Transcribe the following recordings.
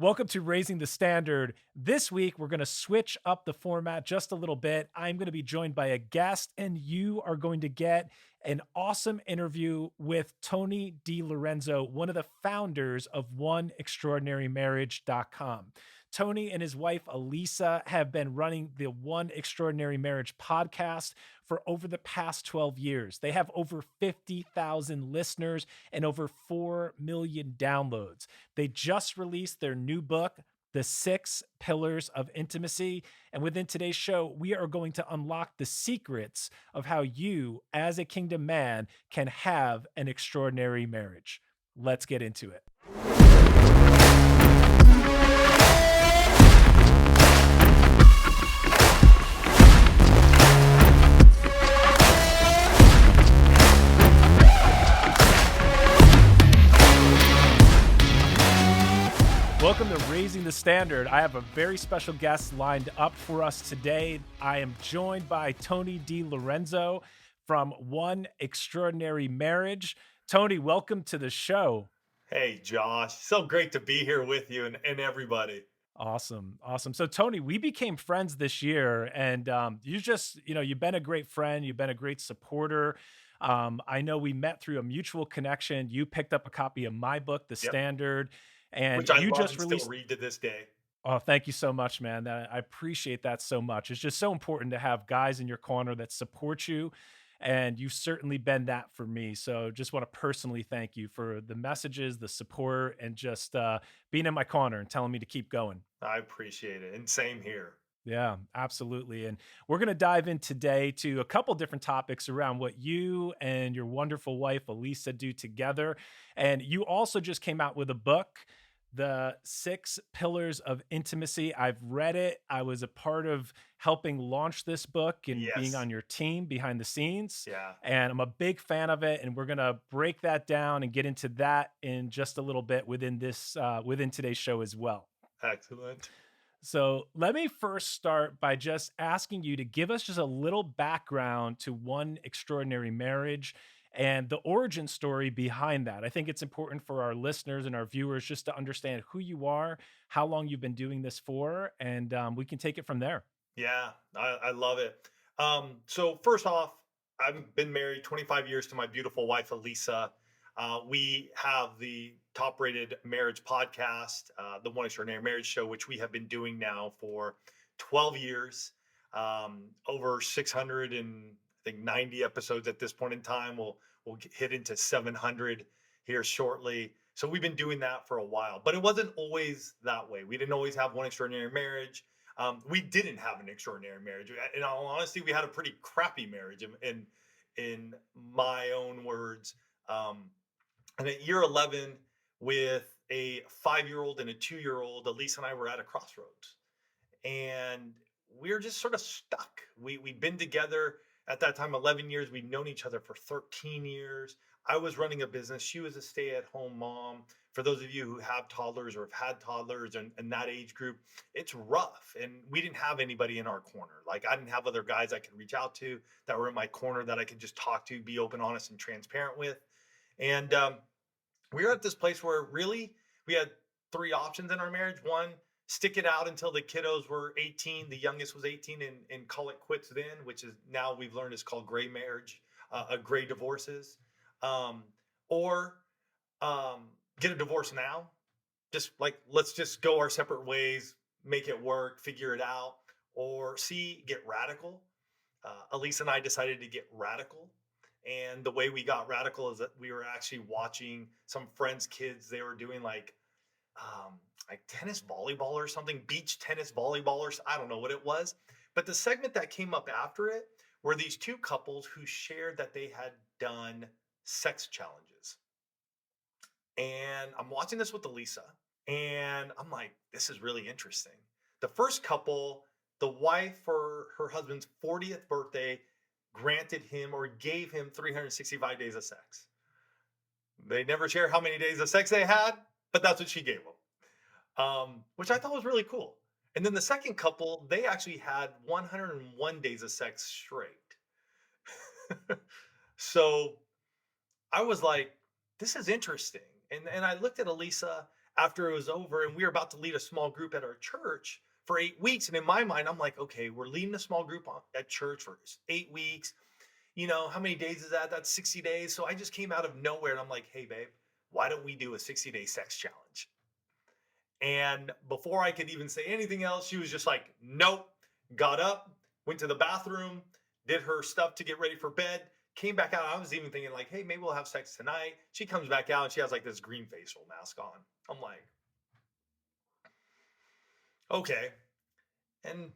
Welcome to Raising the Standard. This week, we're going to switch up the format just a little bit. I'm going to be joined by a guest, and you are going to get an awesome interview with Tony DiLorenzo, one of the founders of OneExtraordinaryMarriage.com. Tony and his wife, Alisa, have been running the One Extraordinary Marriage podcast for over the past 12 years. They have over 50,000 listeners and over 4 million downloads. They just released their new book, The 6 Pillars of Intimacy. And within today's show, we are going to unlock the secrets of how you, as a kingdom man, can have an extraordinary marriage. Let's get into it. Welcome to Raising the Standard. I have a very special guest lined up for us today. I am joined by Tony DiLorenzo from One Extraordinary Marriage. Tony, welcome to the show. Hey, Josh. So great to be here with you and everybody. Awesome. So Tony, we became friends this year, and you've been a great friend. You've been a great supporter. I know we met through a mutual connection. You picked up a copy of my book, The Standard, and Which I you love just and released. still read to this day. Oh, thank you so much, man. I appreciate that so much. It's just so important to have guys in your corner that support you. And you've certainly been that for me. So just want to personally thank you for the messages, the support, and just being in my corner and telling me to keep going. I appreciate it. And same here. Yeah, absolutely. And we're going to dive in today to a couple different topics around what you and your wonderful wife, Alisa, do together. And you also just came out with a book, The 6 Pillars of Intimacy. I've read it. I was a part of helping launch this book and being Yes. on your team behind the scenes. Yeah. And I'm a big fan of it. And we're going to break that down and get into that in just a little bit within within today's show as well. Excellent. So let me first start by just asking you to give us just a little background to One Extraordinary Marriage and the origin story behind that. I think it's important for our listeners and our viewers just to understand who you are, how long you've been doing this for, and we can take it from there. Yeah, I love it. So first off, I've been married 25 years to my beautiful wife, Alisa. We have the top rated marriage podcast, the One Extraordinary Marriage Show, which we have been doing now for 12 years, over 600 and I think 90 episodes at this point in time. We'll hit into 700 here shortly. So we've been doing that for a while, but it wasn't always that way. We didn't always have One Extraordinary Marriage. We didn't have an extraordinary marriage. In all honesty, we had a pretty crappy marriage. In my own words, and at year 11, with a 5-year-old and a 2-year-old, Elise and I were at a crossroads, and we were just sort of stuck. We'd been together at that time 11 years. We'd known each other for 13 years. I was running a business. She was a stay-at-home mom. For those of you who have toddlers or have had toddlers and that age group, it's rough. And we didn't have anybody in our corner. Like, I didn't have other guys I could reach out to that were in my corner that I could just talk to, be open, honest, and transparent with. And we were at this place where really we had 3 options in our marriage. One, stick it out until the kiddos were 18. The youngest was 18 and call it quits then, which is now we've learned is called gray marriage, gray divorces. Or get a divorce now. Just like, let's just go our separate ways, make it work, figure it out. Or C, get radical. Elise and I decided to get radical. And the way we got radical is that we were actually watching some friends' kids. They were doing like tennis volleyball or something, beach tennis volleyball, or I don't know what it was. But the segment that came up after it were these 2 couples who shared that they had done sex challenges. And I'm watching this with Alisa, and I'm like, this is really interesting. The first couple, the wife for her husband's 40th birthday granted him or gave him 365 days of sex. They never share how many days of sex they had, but that's what she gave them, which I thought was really cool. And then the second couple, they actually had 101 days of sex straight. So I was like, this is interesting. And I looked at Alisa after it was over, and we were about to lead a small group at our church for 8 weeks. And in my mind, I'm like, okay, we're leading a small group at church for 8 weeks. How many days is that? That's 60 days. So I just came out of nowhere and I'm like, hey, babe, why don't we do a 60-day sex challenge? And before I could even say anything else, she was just like, nope, got up, went to the bathroom, did her stuff to get ready for bed, came back out. I was even thinking, like, hey, maybe we'll have sex tonight. She comes back out and she has like this green facial mask on. I'm like, okay. And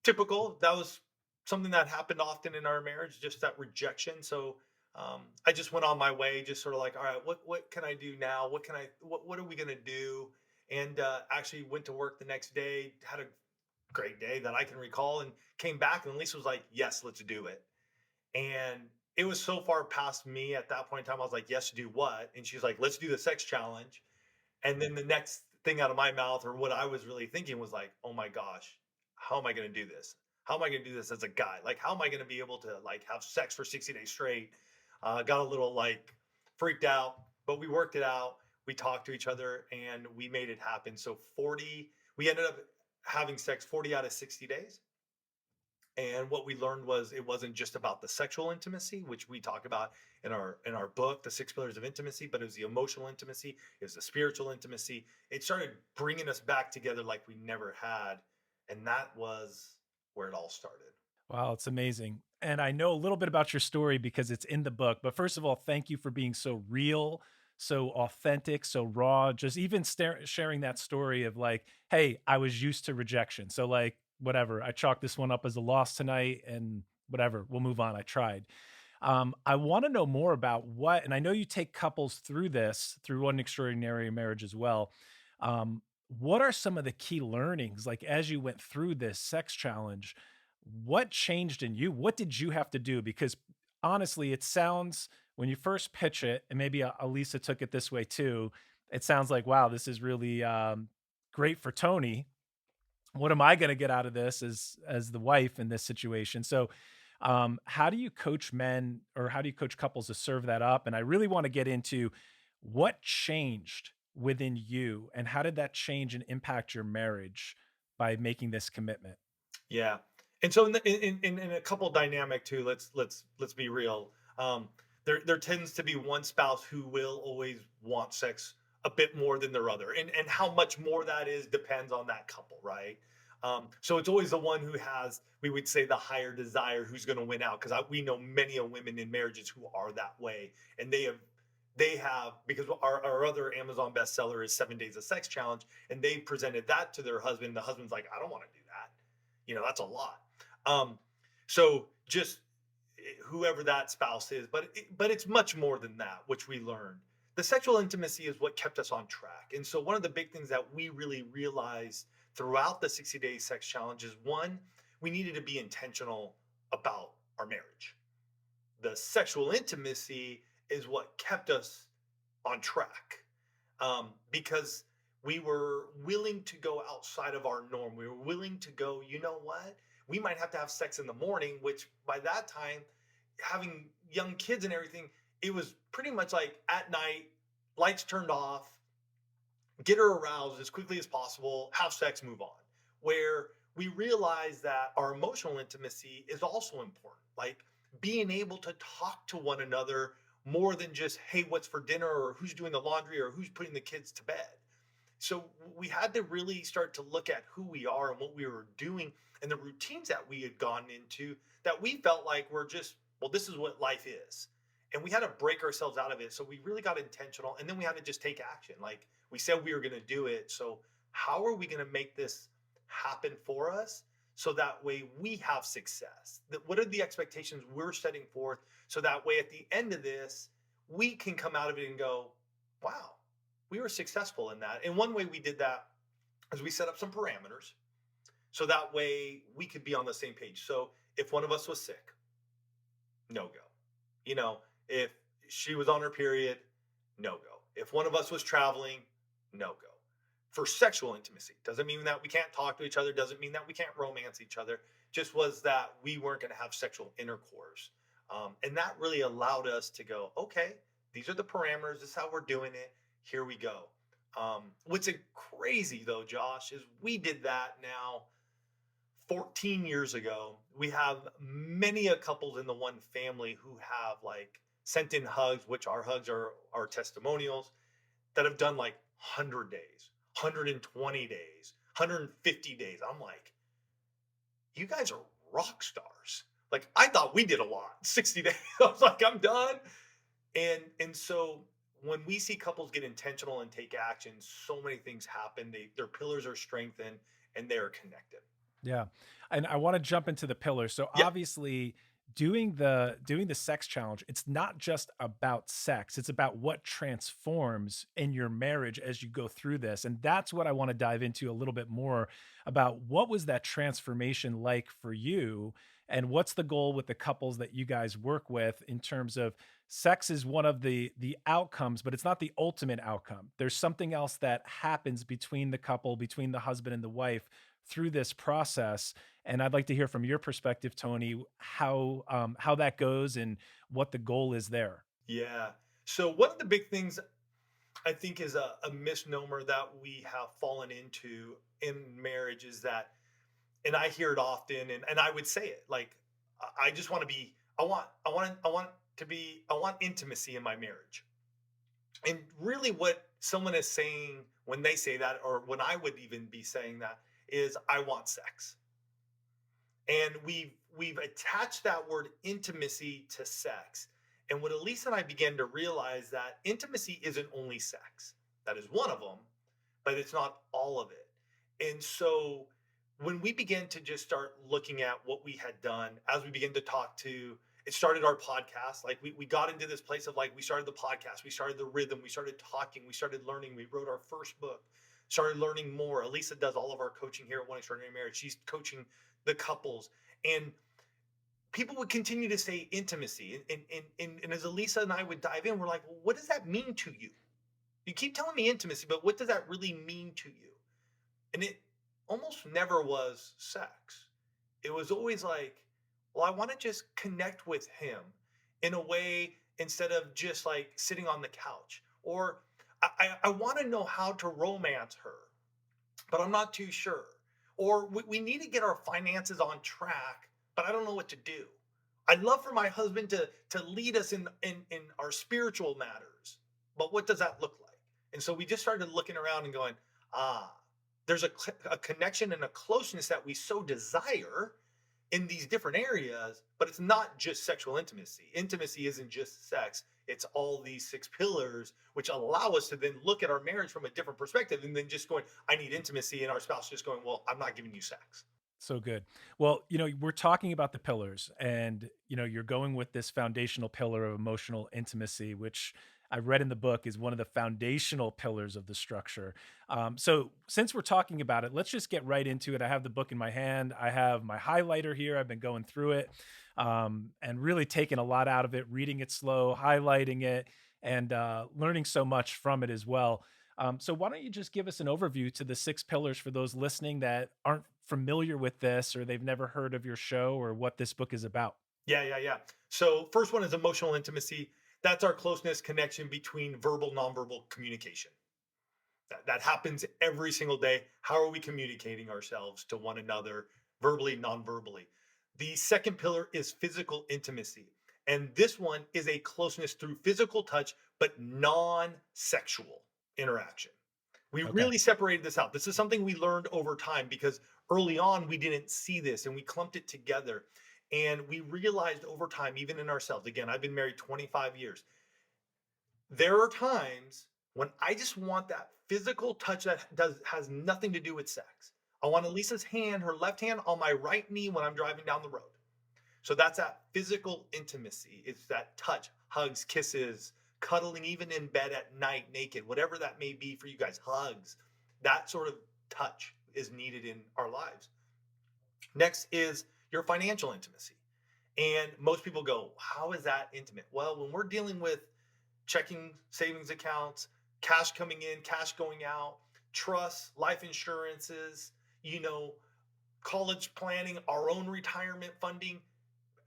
typical, that was something that happened often in our marriage, just that rejection. So I just went on my way, just sort of like, all right, what can I do now? What are we gonna do? And actually went to work the next day, had a great day that I can recall, and came back, and Lisa was like, yes, let's do it. And it was so far past me at that point in time. I was like, yes, do what? And she's like, let's do the sex challenge. And then the next thing out of my mouth, or what I was really thinking, was like, oh my gosh, how am I going to do this? How am I going to do this as a guy? Like, how am I going to be able to like have sex for 60 days straight? Got a little like freaked out, but we worked it out. We talked to each other and we made it happen. So we ended up having sex 40 out of 60 days. And what we learned was it wasn't just about the sexual intimacy, which we talk about in our book, The 6 Pillars of Intimacy, but it was the emotional intimacy, it was the spiritual intimacy. It started bringing us back together like we never had, and that was where it all started. Wow, it's amazing. And I know a little bit about your story because it's in the book. But first of all, thank you for being so real, so authentic, so raw. Just even sharing that story of like, hey, I was used to rejection. So, like, whatever, I chalk this one up as a loss tonight and whatever, we'll move on. I tried. I want to know more about what, and I know you take couples through this through One Extraordinary Marriage as well. What are some of the key learnings, like as you went through this sex challenge? What changed in you? What did you have to do? Because honestly, it sounds when you first pitch it, and maybe Alisa took it this way too. It sounds like, wow, this is really great for Tony. What am I going to get out of this as the wife in this situation? So, how do you coach men or how do you coach couples to serve that up? And I really want to get into what changed within you and how did that change and impact your marriage by making this commitment? Yeah. And so in a couple dynamic too, let's be real. There tends to be one spouse who will always want sex a bit more than their other, and how much more that is depends on that couple, right? So it's always the one who has, we would say, the higher desire, who's going to win out, because we know many of women in marriages who are that way, and they have, because our other Amazon bestseller is 7 Days of Sex Challenge, and they presented that to their husband. The husband's like, I don't want to do that. That's a lot. Um, so just whoever that spouse is, but it's much more than that, which we learned. The sexual intimacy is what kept us on track. And so one of the big things that we really realized throughout the 60-day sex challenge is, one, we needed to be intentional about our marriage. The sexual intimacy is what kept us on track, because we were willing to go outside of our norm. We were willing to go, you know what? We might have to have sex in the morning, which by that time, having young kids and everything, it was pretty much like at night, lights turned off, get her aroused as quickly as possible, have sex, move on. Where we realize that our emotional intimacy is also important. Like being able to talk to one another more than just, hey, what's for dinner, or who's doing the laundry, or who's putting the kids to bed. So we had to really start to look at who we are and what we were doing and the routines that we had gone into that we felt like were just, well, this is what life is. And we had to break ourselves out of it. So we really got intentional, and then we had to just take action. Like we said we were going to do it. So how are we going to make this happen for us so that way we have success? What are the expectations we're setting forth so that way at the end of this, we can come out of it and go, wow, we were successful in that. And one way we did that is we set up some parameters so that way we could be on the same page. So if one of us was sick, no go. If she was on her period, no go. If one of us was traveling, no go. For sexual intimacy, doesn't mean that we can't talk to each other, doesn't mean that we can't romance each other, just was that we weren't going to have sexual intercourse. And that really allowed us to go, okay, these are the parameters, this is how we're doing it, here we go. What's crazy though, Josh, is we did that now 14 years ago. We have many a couples in the one family who have like sent in hugs, which our hugs are testimonials, that have done like 100 days, 120 days, 150 days. I'm like, you guys are rock stars. Like I thought we did a lot. 60 days. I was like, I'm done. And so when we see couples get intentional and take action, so many things happen. Their pillars are strengthened and they are connected. Yeah. And I want to jump into the pillars. So Yep. obviously doing the sex challenge, it's not just about sex. It's about what transforms in your marriage as you go through this. And that's what I want to dive into a little bit more about. What was that transformation like for you? And what's the goal with the couples that you guys work with in terms of sex is one of the outcomes, but it's not the ultimate outcome. There's something else that happens between the couple, between the husband and the wife through this process. And I'd like to hear from your perspective, Tony, how that goes and what the goal is there. Yeah. So one of the big things I think is a misnomer that we have fallen into in marriage is that, and I hear it often, and I would say it like, I just want to be, I want intimacy in my marriage. And really, what someone is saying when they say that, or when I would even be saying that, is I want sex. And we've attached that word intimacy to sex. And what Elise and I began to realize that intimacy isn't only sex. That is one of them, but it's not all of it. And so when we began to just start looking at what we had done, as we began to talk to, it started our podcast. Like we got into this place of like, we started the podcast, we started the rhythm, we started talking, we started learning, we wrote our first book, started learning more. Elisa does all of our coaching here at One Extraordinary Marriage. She's coaching the couples. And people would continue to say intimacy. And as Elisa and I would dive in, we're like, well, what does that mean to you? You keep telling me intimacy, but what does that really mean to you? And it almost never was sex. It was always like, well, I want to just connect with him in a way instead of just like sitting on the couch. Or I want to know how to romance her, but I'm not too sure. Or we need to get our finances on track, but I don't know what to do. I'd love for my husband to lead us in our spiritual matters, but what does that look like? And so we just started looking around and going, ah, there's a connection and a closeness that we so desire in these different areas, but it's not just sexual intimacy. Intimacy isn't just sex. It's all these six pillars, which allow us to then look at our marriage from a different perspective and then just going, I need intimacy. And our spouse just going, well, I'm not giving you sex. So good. Well, we're talking about the pillars and, you're going with this foundational pillar of emotional intimacy, which I read in the book is one of the foundational pillars of the structure. So since we're talking about it, let's just get right into it. I have the book in my hand. I have my highlighter here. I've been going through it and really taking a lot out of it, reading it slow, highlighting it, and learning so much from it as well. So why don't you just give us an overview to the six pillars for those listening that aren't familiar with this or they've never heard of your show or what this book is about? Yeah. So first one is emotional intimacy. That's our closeness connection between verbal, nonverbal communication. That happens every single day. How are we communicating ourselves to one another, verbally, non-verbally? The second pillar is physical intimacy. And this one is a closeness through physical touch, but non-sexual interaction. We Okay. really separated this out. This is something we learned over time because early on we didn't see this and we clumped it together. And we realized over time, even in ourselves, again, I've been married 25 years. There are times when I just want that physical touch that has nothing to do with sex. I want Elisa's hand, her left hand on my right knee when I'm driving down the road. So that's that physical intimacy. It's that touch, hugs, kisses, cuddling, even in bed at night, naked, whatever that may be for you guys, hugs. That sort of touch is needed in our lives. Next is your financial intimacy. And most people go, how is that intimate? Well, when we're dealing with checking savings accounts, cash coming in, cash going out, trust, life insurances, you know, college planning, our own retirement funding,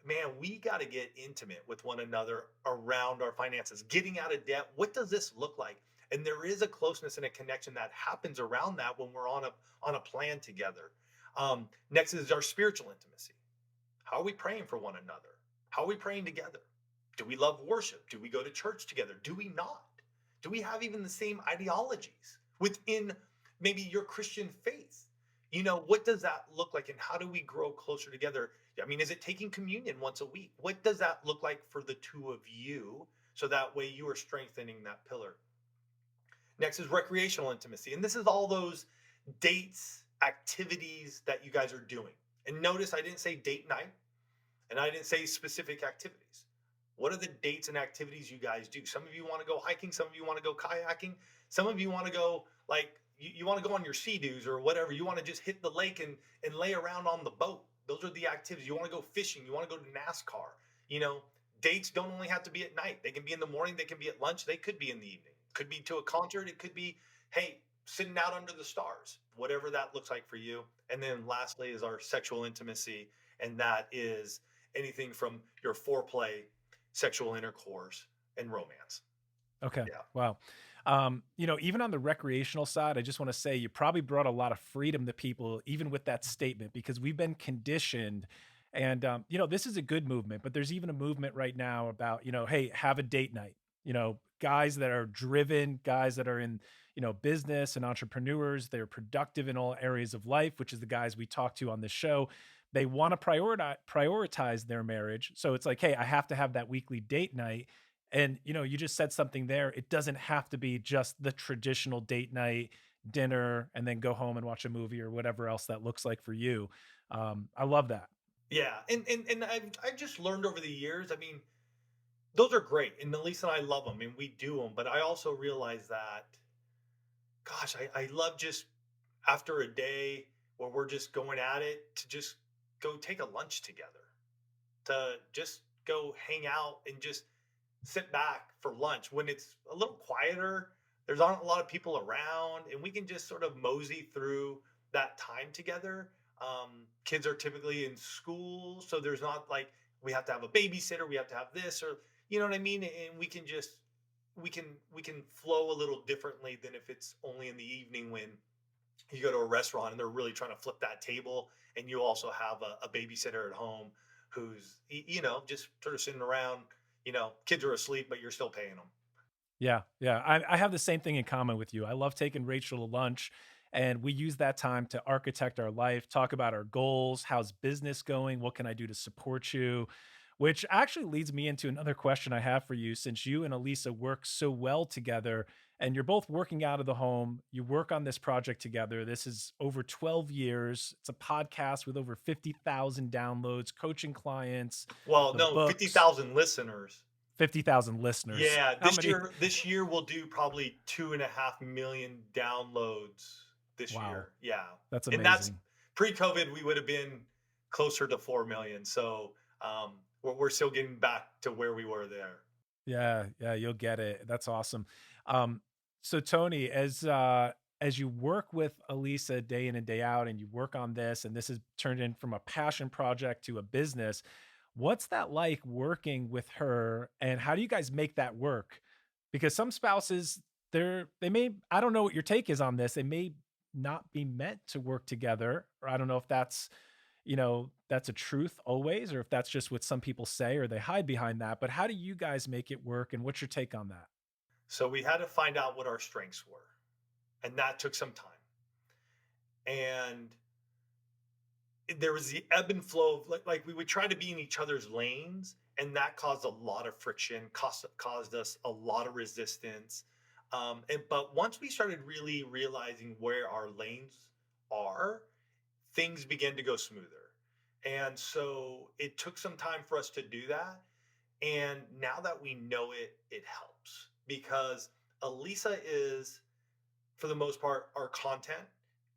man, we got to get intimate with one another around our finances, getting out of debt. What does this look like? And there is a closeness and a connection that happens around that when we're on a plan together. Next is our spiritual intimacy. How are we praying for one another? How are we praying together? Do we love worship? Do we go to church together? Do we not? Do we have even the same ideologies within maybe your Christian faith? What does that look like and how do we grow closer together? I mean, is it taking communion once a week? What does that look like for the two of you? So that way you are strengthening that pillar. Next is recreational intimacy. And this is all those dates, activities that you guys are doing. And notice I didn't say date night and I didn't say specific activities. What are the dates and activities you guys do? Some of you want to go hiking. Some of you want to go kayaking. Some of you want to go like you want to go on your sea-doos or whatever. You want to just hit the lake and lay around on the boat. Those are the activities. You want to go fishing. You want to go to NASCAR. You know, dates don't only have to be at night. They can be in the morning. They can be at lunch. They could be in the evening. It could be to a concert. It could be, hey, sitting out under the stars, whatever that looks like for you. And then lastly is our sexual intimacy. And that is anything from your foreplay, sexual intercourse, and romance. Okay. Yeah. Wow. Even on the recreational side, I just want to say you probably brought a lot of freedom to people, even with that statement, because we've been conditioned. And, this is a good movement, but there's even a movement right now about, hey, have a date night. Guys that are driven, guys that are in, business and entrepreneurs, they're productive in all areas of life, which is the guys we talk to on this show. They want to prioritize their marriage. So it's like, hey, I have to have that weekly date night. And you just said something there. It doesn't have to be just the traditional date night, dinner, and then go home and watch a movie or whatever else that looks like for you. I love that. Yeah. And I've just learned over the years, I mean, those are great. And Elise and I love them and we do them. But I also realize that, gosh, I love just after a day where we're just going at it to just go take a lunch together, to just go hang out and just sit back for lunch when it's a little quieter. There's not a lot of people around, and we can just sort of mosey through that time together. Kids are typically in school, so there's not like we have to have a babysitter, we have to have this, or you know what I mean. And we can flow a little differently than if it's only in the evening when you go to a restaurant and they're really trying to flip that table, and you also have a babysitter at home who's just sort of sitting around. Kids are asleep, but you're still paying them. Yeah, yeah. I have the same thing in common with you. I love taking Rachel to lunch, and we use that time to architect our life, talk about our goals, how's business going, what can I do to support you, which actually leads me into another question I have for you. Since you and Alisa work so well together, and you're both working out of the home, you work on this project together. This is over 12 years. It's a podcast with over 50,000 downloads, coaching clients, Well, the no, books, 50,000 listeners. 50,000 listeners. Yeah, How this many? year, this year we'll do probably 2.5 million downloads this Wow, year. Yeah, that's and that's amazing. pre-COVID. We would have been closer to 4 million. So we're still getting back to where we were there. Yeah, yeah, you'll get it. That's awesome. Um, so Tony, as you work with Alisa day in and day out, and you work on this, and this has turned in from a passion project to a business, what's that like working with her, and how do you guys make that work? Because some spouses, they may, I don't know what your take is on this, they may not be meant to work together, or I don't know if that's a truth always, or if that's just what some people say or they hide behind that. But how do you guys make it work? And what's your take on that? So we had to find out what our strengths were, and that took some time. And there was the ebb and flow of like we would try to be in each other's lanes, and that caused a lot of friction, caused us a lot of resistance. But once we started really realizing where our lanes are, things began to go smoother. And so it took some time for us to do that. And now that we know it, it helps because Elisa is, for the most part, our content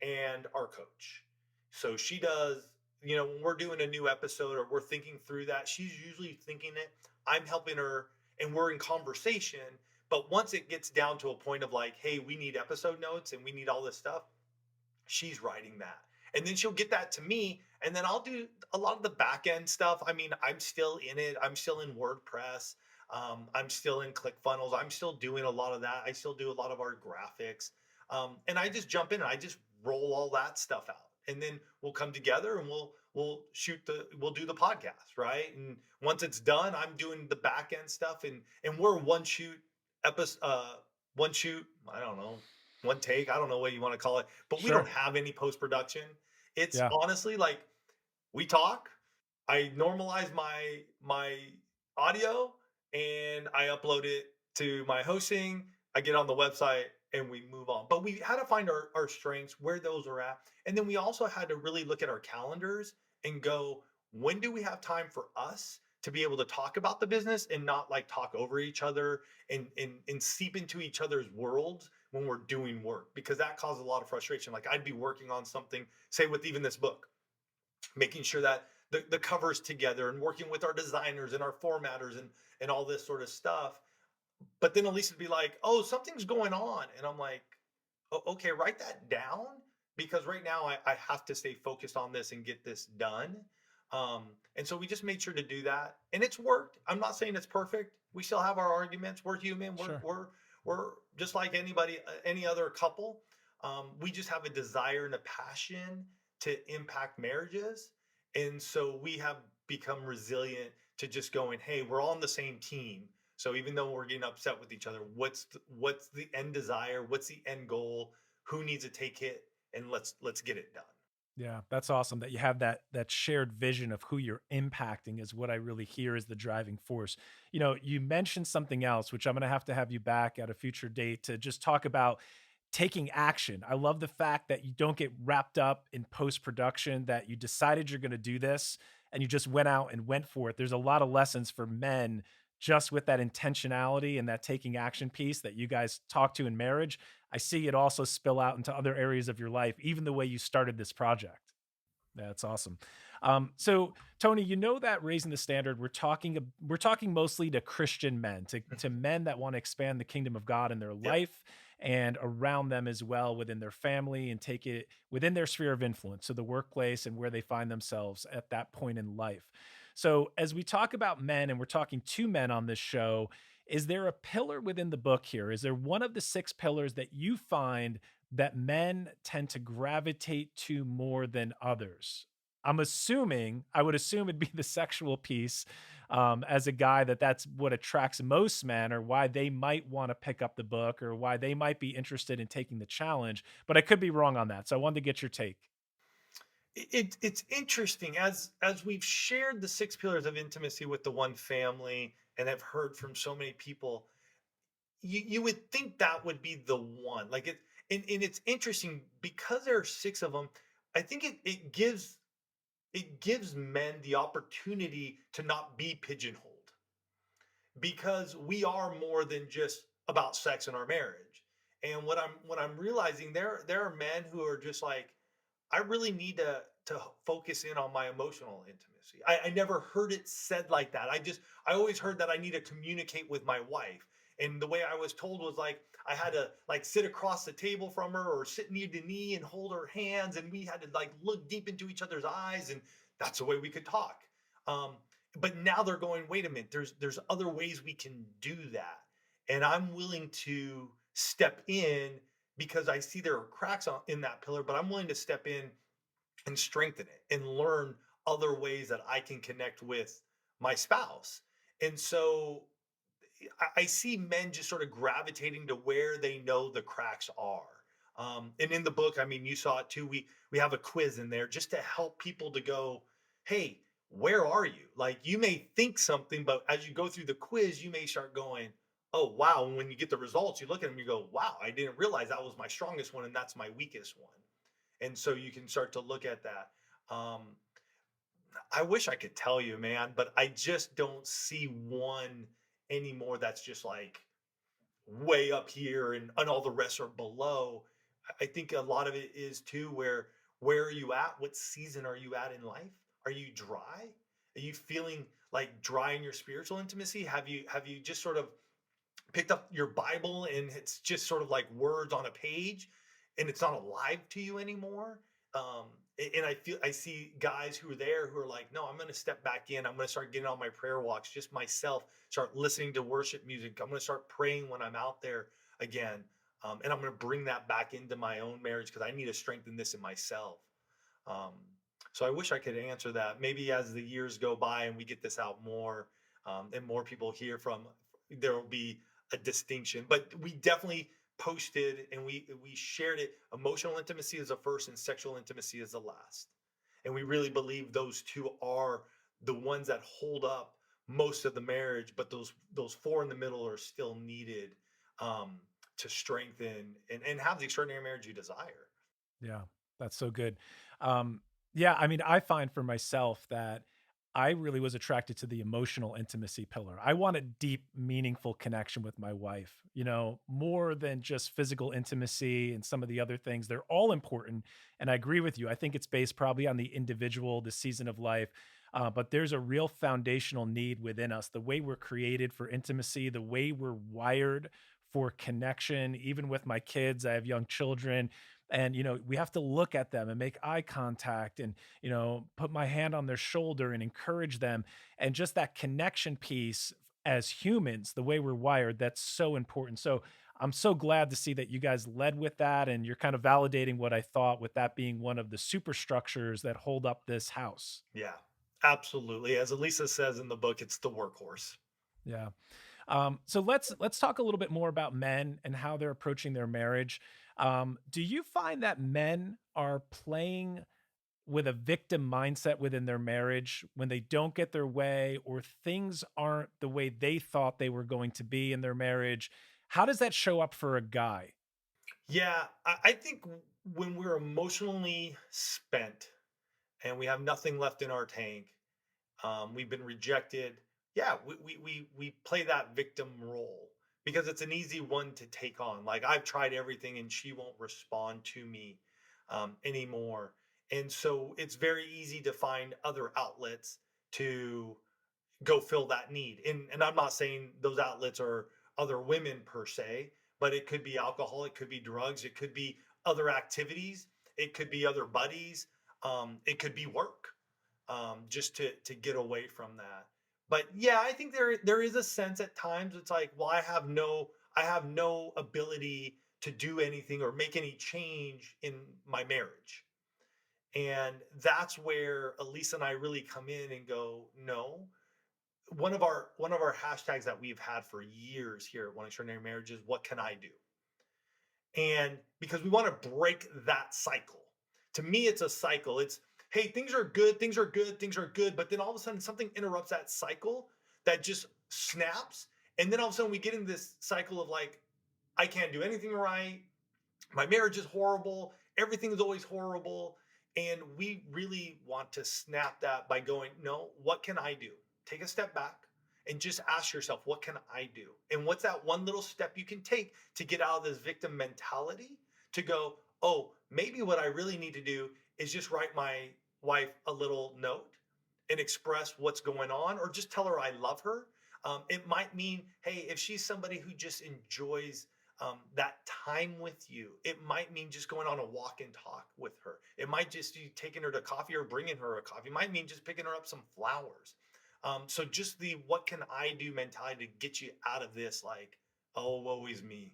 and our coach. So she does, when we're doing a new episode or we're thinking through that, she's usually thinking it. I'm helping her and we're in conversation. But once it gets down to a point of like, hey, we need episode notes and we need all this stuff, she's writing that. And then she'll get that to me. And then I'll do a lot of the back end stuff. I mean, I'm still in it. I'm still in WordPress. I'm still in ClickFunnels. I'm still doing a lot of that. I still do a lot of our graphics. And I just jump in and I just roll all that stuff out. And then we'll come together and we'll do the podcast, right? And once it's done, I'm doing the back end stuff, and we're one shoot episode, one shoot, I don't know, one take, I don't know what you want to call it, but we don't Sure. have any post production. It's Yeah. honestly like we talk, I normalize my audio, and I upload it to my hosting. I get on the website and we move on. But we had to find our strengths, where those are at. And then we also had to really look at our calendars and go, when do we have time for us to be able to talk about the business and not like talk over each other and seep into each other's worlds when we're doing work? Because that causes a lot of frustration. Like I'd be working on something, say with even this book, making sure that the covers together and working with our designers and our formatters and all this sort of stuff. But then Elise would be like, "Oh, something's going on," and I'm like, Okay, write that down, because right now I have to stay focused on this and get this done." And so we just made sure to do that, and it's worked. I'm not saying it's perfect. We still have our arguments. We're human. Sure. We're just like anybody, any other couple. We just have a desire and a passion to impact marriages, and so we have become resilient to just going, "Hey, we're all on the same team. So even though we're getting upset with each other, what's the end desire? What's the end goal? Who needs to take it? And let's get it done." Yeah, that's awesome that you have that shared vision of who you're impacting is what I really hear is the driving force. You know, you mentioned something else, which I'm going to have you back at a future date to just talk about taking action. I love the fact that you don't get wrapped up in post production, that you decided you're going to do this and you just went out and went for it. There's a lot of lessons for men just with that intentionality and that taking action piece that you guys talk to in marriage. I see it also spill out into other areas of your life, even the way you started this project. Yeah, that's awesome. So Tony, you know that raising the standard, we're talking mostly to Christian men, to men that want to expand the kingdom of God in their Yep. life and around them as well within their family and take it within their sphere of influence, so the workplace and where they find themselves at that point in life. So as we talk about men, and we're talking to men on this show, is there a pillar within the book here? Is there one of the six pillars that you find that men tend to gravitate to more than others? I would assume it'd be the sexual piece. As a guy, that's what attracts most men, or why they might want to pick up the book, or why they might be interested in taking the challenge. But I could be wrong on that. So I wanted to get your take. It's interesting, as we've shared the six pillars of intimacy with the one family and have heard from so many people. You would think that would be the one. Like and it's interesting because there are six of them. I think it gives men the opportunity to not be pigeonholed, because we are more than just about sex in our marriage. And what I'm realizing, there are men who are just like, I really need to focus in on my emotional intimacy. I never heard it said like that. I always heard that I need to communicate with my wife. And the way I was told was like I had to like sit across the table from her or sit knee to knee and hold her hands, and we had to like look deep into each other's eyes, and that's the way we could talk. Um, but now they're going, wait a minute, there's other ways we can do that. And I'm willing to step in, because I see there are cracks in that pillar, but I'm willing to step in and strengthen it and learn other ways that I can connect with my spouse. And so I see men just sort of gravitating to where they know the cracks are. And in the book, I mean, you saw it too. We have a quiz in there just to help people to go, hey, where are you? Like you may think something, but as you go through the quiz, you may start going, oh wow. And when you get the results, you look at them, you go, wow, I didn't realize that was my strongest one and that's my weakest one. And so you can start to look at that. Um, I wish I could tell you, man, but I just don't see one anymore that's just like way up here, and all the rest are below. I think a lot of it is too where are you at? What season are you at in life? Are you dry? Are you feeling like dry in your spiritual intimacy? Have you just sort of picked up your Bible and it's just sort of like words on a page and it's not alive to you anymore? And I see guys who are there who are like, no, I'm going to step back in. I'm going to start getting on my prayer walks, just myself, start listening to worship music. I'm going to start praying when I'm out there again. And I'm going to bring that back into my own marriage because I need to strengthen this in myself. Um, so I wish I could answer that. Maybe as the years go by and we get this out more, and more people hear from, there will be a distinction. But we definitely posted and we shared it. Emotional intimacy is the first, and sexual intimacy is the last. And we really believe those two are the ones that hold up most of the marriage. But those four in the middle are still needed, um, to strengthen and have the extraordinary marriage you desire. Yeah, that's so good. Um, yeah, I mean, I find for myself that I really was attracted to the emotional intimacy pillar. I want a deep, meaningful connection with my wife, more than just physical intimacy and some of the other things. They're all important. And I agree with you. I think it's based probably on the individual, the season of life. But there's a real foundational need within us, the way we're created for intimacy, the way we're wired for connection. Even with my kids, I have young children, and we have to look at them and make eye contact, and put my hand on their shoulder and encourage them, and just that connection piece. As humans, the way we're wired, that's so important. So I'm so glad to see that you guys led with that, and you're kind of validating what I thought, with that being one of the superstructures that hold up this house. Yeah, absolutely. As Alisa says in the book, it's the workhorse. Yeah. So let's talk a little bit more about men and how they're approaching their marriage. Do you find that men are playing with a victim mindset within their marriage when they don't get their way, or things aren't the way they thought they were going to be in their marriage? How does that show up for a guy? Yeah, I think when we're emotionally spent and we have nothing left in our tank, we've been rejected. Yeah, we play that victim role because it's an easy one to take on. Like I've tried everything and she won't respond to me, anymore, and so it's very easy to find other outlets to go fill that need. And I'm not saying those outlets are other women per se, but it could be alcohol, it could be drugs, it could be other activities, it could be other buddies, it could be work, just to get away from that. But yeah, I think there is a sense at times it's like, well, I have no ability to do anything or make any change in my marriage. And that's where Elisa and I really come in and go, no, one of our hashtags that we've had for years here at One Extraordinary Marriage is what can I do? And because we want to break that cycle. To me, it's a cycle. It's, hey, things are good, things are good, things are good, but then all of a sudden something interrupts that cycle that just snaps. And then all of a sudden we get in this cycle of like, I can't do anything right. My marriage is horrible. Everything is always horrible. And we really want to snap that by going, no, what can I do? Take a step back and just ask yourself, what can I do? And what's that one little step you can take to get out of this victim mentality to go, oh, maybe what I really need to do is just write my wife a little note and express what's going on, or just tell her I love her. It might mean, hey, if she's somebody who just enjoys, that time with you. It might mean just going on a walk and talk with her. It might just be taking her to coffee or bringing her a coffee. It might mean just picking her up some flowers. So just the what can I do mentality to get you out of this, like, oh, woe is me.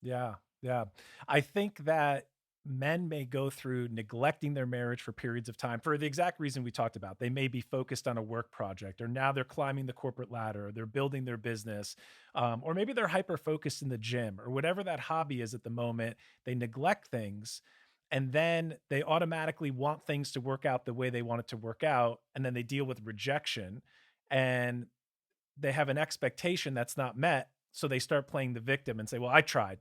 Yeah, yeah. I think that men may go through neglecting their marriage for periods of time for the exact reason we talked about. They may be focused on a work project, or now they're climbing the corporate ladder, or they're building their business, or maybe they're hyper focused in the gym, or whatever that hobby is at the moment. They neglect things. And then they automatically want things to work out the way they want it to work out. And then they deal with rejection. And they have an expectation that's not met, so they start playing the victim and say, well, I tried,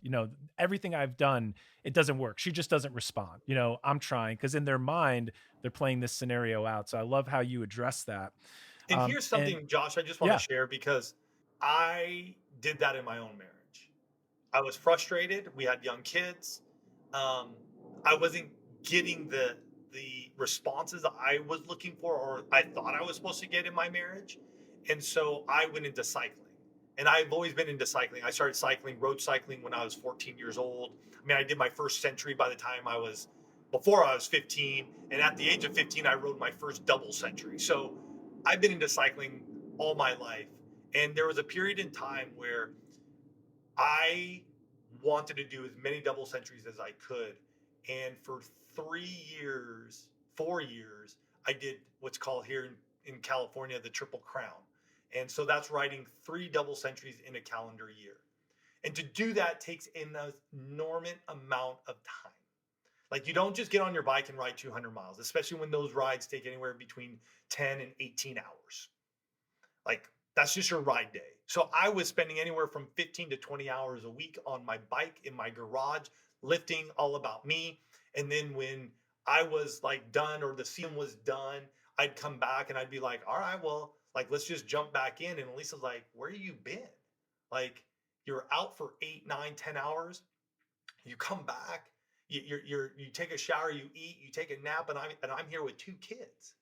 everything I've done, it doesn't work, she just doesn't respond, I'm trying, because in their mind they're playing this scenario out. So I love how you address that. And here's And something, Josh, I just want to yeah. share because I did that in my own marriage. I was frustrated. We had young kids. Um, I wasn't getting the responses I was looking for or I thought I was supposed to get in my marriage. And so I went into cycling. And I've always been into cycling. I started cycling, road cycling when I was 14 years old. I mean, I did my first century by the time I was before I was 15. And at the age of 15, I rode my first double century. So I've been into cycling all my life. And there was a period in time where I wanted to do as many double centuries as I could. And for 3 years, 4 years, I did what's called here in California the Triple Crown. And so that's riding 3 double centuries in a calendar year. And to do that takes an enormous amount of time. Like you don't just get on your bike and ride 200 miles, especially when those rides take anywhere between 10 and 18 hours. Like that's just your ride day. So I was spending anywhere from 15 to 20 hours a week on my bike in my garage, lifting all about me. And then when I was like done or the season was done, I'd come back and I'd be like, all right, well, like let's just jump back in. And Lisa's like, where you been? Like you're out for 8, 9, 10 hours. You come back, you take a shower, you eat, you take a nap, and I'm here with 2 kids.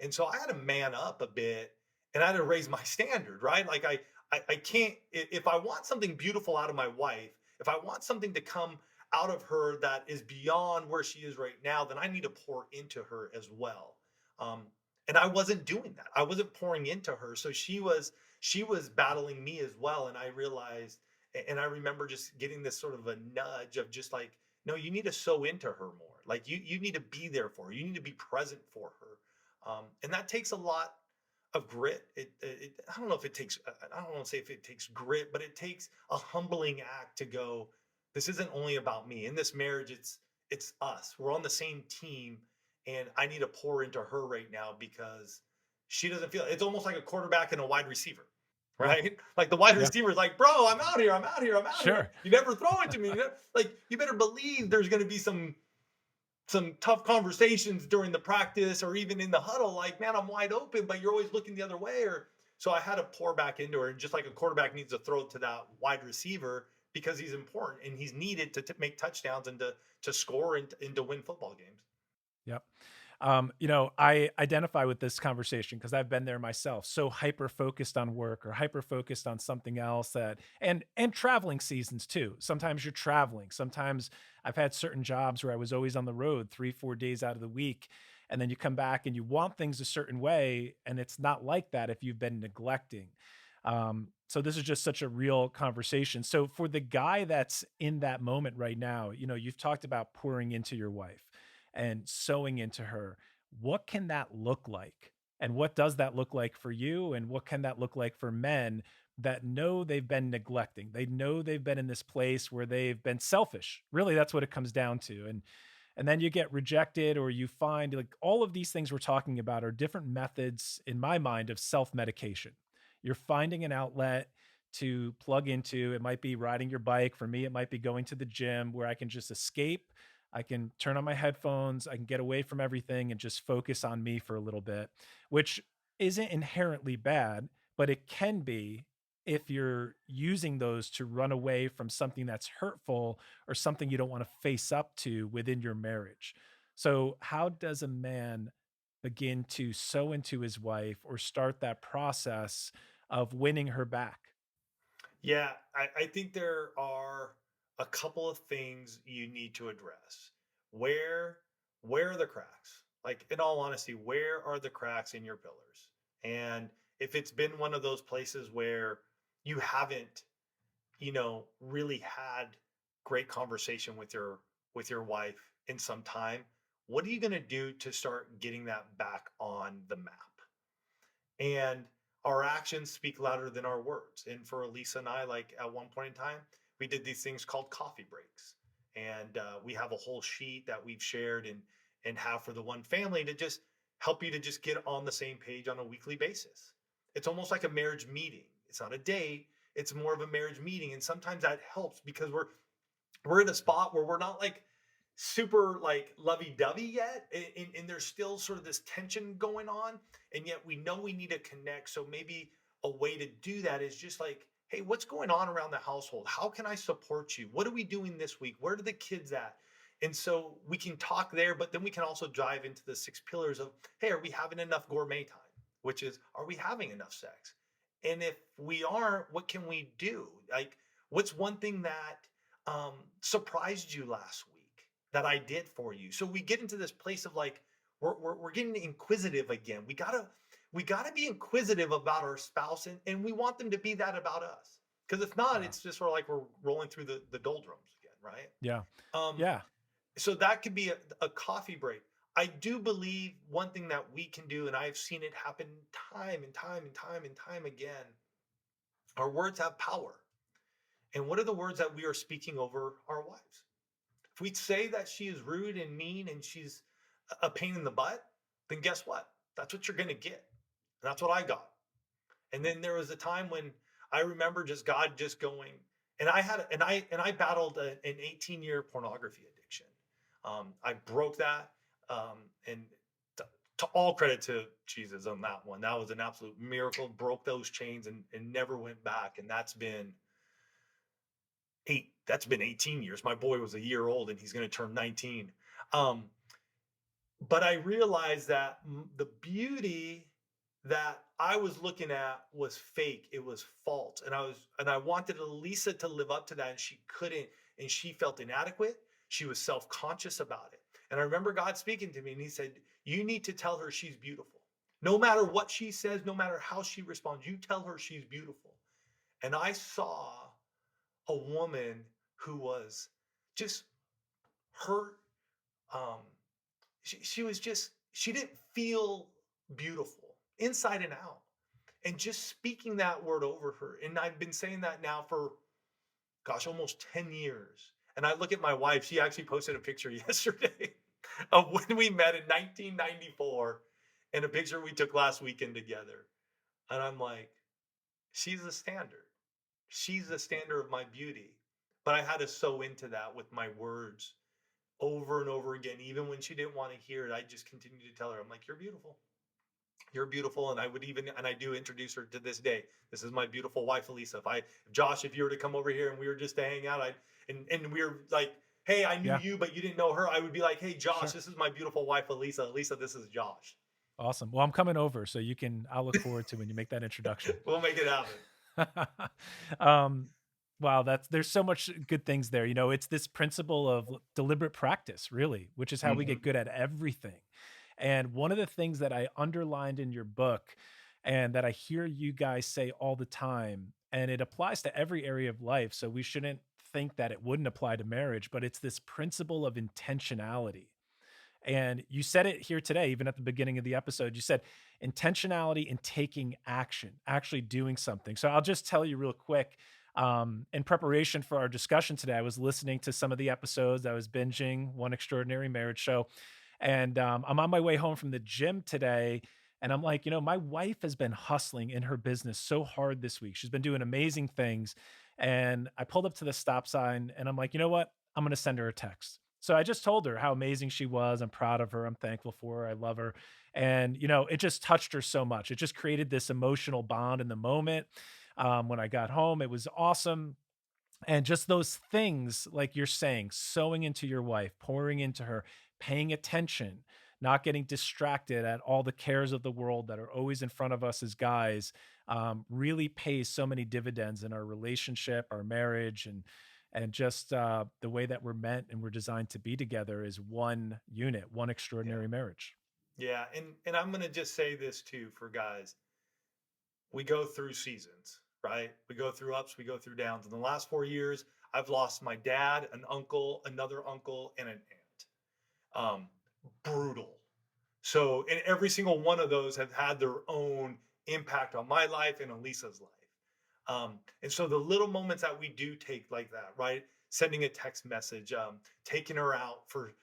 And so I had to man up a bit and I had to raise my standard, right? Like I can't, if I want something beautiful out of my wife, if I want something to come out of her that is beyond where she is right now, then I need to pour into her as well. Um, and I wasn't doing that. I wasn't pouring into her. So she was battling me as well. And I realized, and I remember just getting this sort of a nudge of just like, no, you need to sow into her more. Like you need to be there for her. You need to be present for her. And that takes a lot of grit. I don't know if it takes, I don't want to say if it takes grit, but it takes a humbling act to go, this isn't only about me. In this marriage, it's us. We're on the same team. And I need to pour into her right now because she doesn't feel it's almost like a quarterback and a wide receiver, Yeah. right? Like the wide Yeah. receiver is like, bro, I'm out here, I'm out here, I'm out here. Sure. You never throw it to me. Like you better believe there's going to be some tough conversations during the practice or even in the huddle, like, man, I'm wide open, but you're always looking the other way. Or so I had to pour back into her. And just like a quarterback needs to throw it to that wide receiver because he's important and he's needed to make touchdowns and to score and to win football games. Yep. I identify with this conversation because I've been there myself. So hyper focused on work or hyper focused on something else and traveling seasons too. Sometimes you're traveling. Sometimes I've had certain jobs where I was always on the road 3, 4 days out of the week. And then you come back and you want things a certain way. And it's not like that if you've been neglecting. So this is just such a real conversation. So for the guy that's in that moment right now, you've talked about pouring into your wife and sewing into her. What can that look like? And what does that look like for you? And what can that look like for men that know they've been neglecting? They know they've been in this place where they've been selfish. Really, that's what it comes down to. And then you get rejected or you find like all of these things we're talking about are different methods in my mind of self-medication. You're finding an outlet to plug into. It might be riding your bike. For me, it might be going to the gym where I can just escape. I can turn on my headphones. I can get away from everything and just focus on me for a little bit, which isn't inherently bad, but it can be if you're using those to run away from something that's hurtful or something you don't want to face up to within your marriage. So, how does a man begin to sow into his wife or start that process of winning her back? Yeah, I think there are a couple of things you need to address. Where where are the cracks? Like in all honesty, where are the cracks in your pillars? And if it's been one of those places where you haven't, really had great conversation with your wife in some time, what are you going to do to start getting that back on the map? And our actions speak louder than our words. And for Elisa and I, like at one point in time, we did these things called coffee breaks, and we have a whole sheet that we've shared and have for the one family to just help you to just get on the same page on a weekly basis. It's almost like a marriage meeting. It's not a date. It's more of a marriage meeting, and sometimes that helps because we're in a spot where we're not like super like lovey-dovey yet, and there's still sort of this tension going on, and yet we know we need to connect. So maybe a way to do that is just like, hey, what's going on around the household? How can I support you? What are we doing this week? Where are the kids at? And so we can talk there, but then we can also dive into the 6 pillars of, hey, are we having enough gourmet time? Which is, are we having enough sex? And if we aren't, what can we do? Like, what's one thing that surprised you last week? that I did for you. So we get into this place of like, we're getting inquisitive again. We gotta be inquisitive about our spouse, and we want them to be that about us. Because if not, Yeah. it's just sort of like we're rolling through the doldrums again, right? Yeah. Um, Yeah. so that could be a coffee break. I do believe one thing that we can do, and I've seen it happen time and time and time and time again. Our words have power. And what are the words that we are speaking over our wives? If we say that she is rude and mean and she's a pain in the butt, then guess what? That's what you're going to get. And that's what I got. And then there was a time when I remember just God just going, and I battled an 18-year pornography addiction. I broke that, and to all credit to Jesus on that one. That was an absolute miracle. Broke those chains and never went back. And that's been 18 years. My boy was a year old and he's going to turn 19. Um, but I realized that the beauty that I was looking at was fake. It was false. And I wanted Alisa to live up to that, and she couldn't, and she felt inadequate. She was self-conscious about it. And I remember God speaking to me, and he said, "You need to tell her she's beautiful. No matter what she says, no matter how she responds, you tell her she's beautiful." And I saw a woman who was just hurt. Um, she was just, she didn't feel beautiful inside and out. And just speaking that word over her. And I've been saying that now for, gosh, almost 10 years. And I look at my wife, she actually posted a picture yesterday of when we met in 1994 and a picture we took last weekend together. And I'm like, she's the standard. She's the standard of my beauty. But I had to sow into that with my words over and over again. Even when she didn't want to hear it, I just continued to tell her, I'm like, you're beautiful. You're beautiful. And I do introduce her to this day. This is my beautiful wife, Alisa. Josh, if you were to come over here and we were just to hang out, and we were like, hey, I knew Yeah. you, but you didn't know her, I would be like, hey, Josh, Sure. this is my beautiful wife, Alisa. Alisa, this is Josh. Awesome. Well, I'm coming over, so I'll look forward to when you make that introduction. We'll make it happen. um, wow, there's so much good things there. It's this principle of deliberate practice, really, which is how we get Mhm. good at everything. And one of the things that I underlined in your book and that I hear you guys say all the time, and it applies to every area of life. So we shouldn't think that it wouldn't apply to marriage, but it's this principle of intentionality. And you said it here today, even at the beginning of the episode. You said intentionality in taking action, actually doing something. So I'll just tell you real quick. In preparation for our discussion today, I was listening to some of the episodes. I was binging One Extraordinary Marriage Show. And I'm on my way home from the gym today. And I'm like, my wife has been hustling in her business so hard this week. She's been doing amazing things. And I pulled up to the stop sign and I'm like, you know what? I'm going to send her a text. So I just told her how amazing she was. I'm proud of her. I'm thankful for her. I love her. And, it just touched her so much. It just created this emotional bond in the moment. When I got home, it was awesome. And just those things, like you're saying, sewing into your wife, pouring into her, paying attention, not getting distracted at all the cares of the world that are always in front of us as guys, really pays so many dividends in our relationship, our marriage, and just the way that we're meant and we're designed to be together is one unit, one Yeah. extraordinary marriage. Yeah. And I'm going to just say this too for guys. We go through seasons, right? We go through ups, we go through downs. In the last 4 years, I've lost my dad, an uncle, another uncle, and an aunt. Brutal. So, and every single one of those have had their own impact on my life and Elisa's life. And so the little moments that we do take like that, right? Sending a text message, taking her out for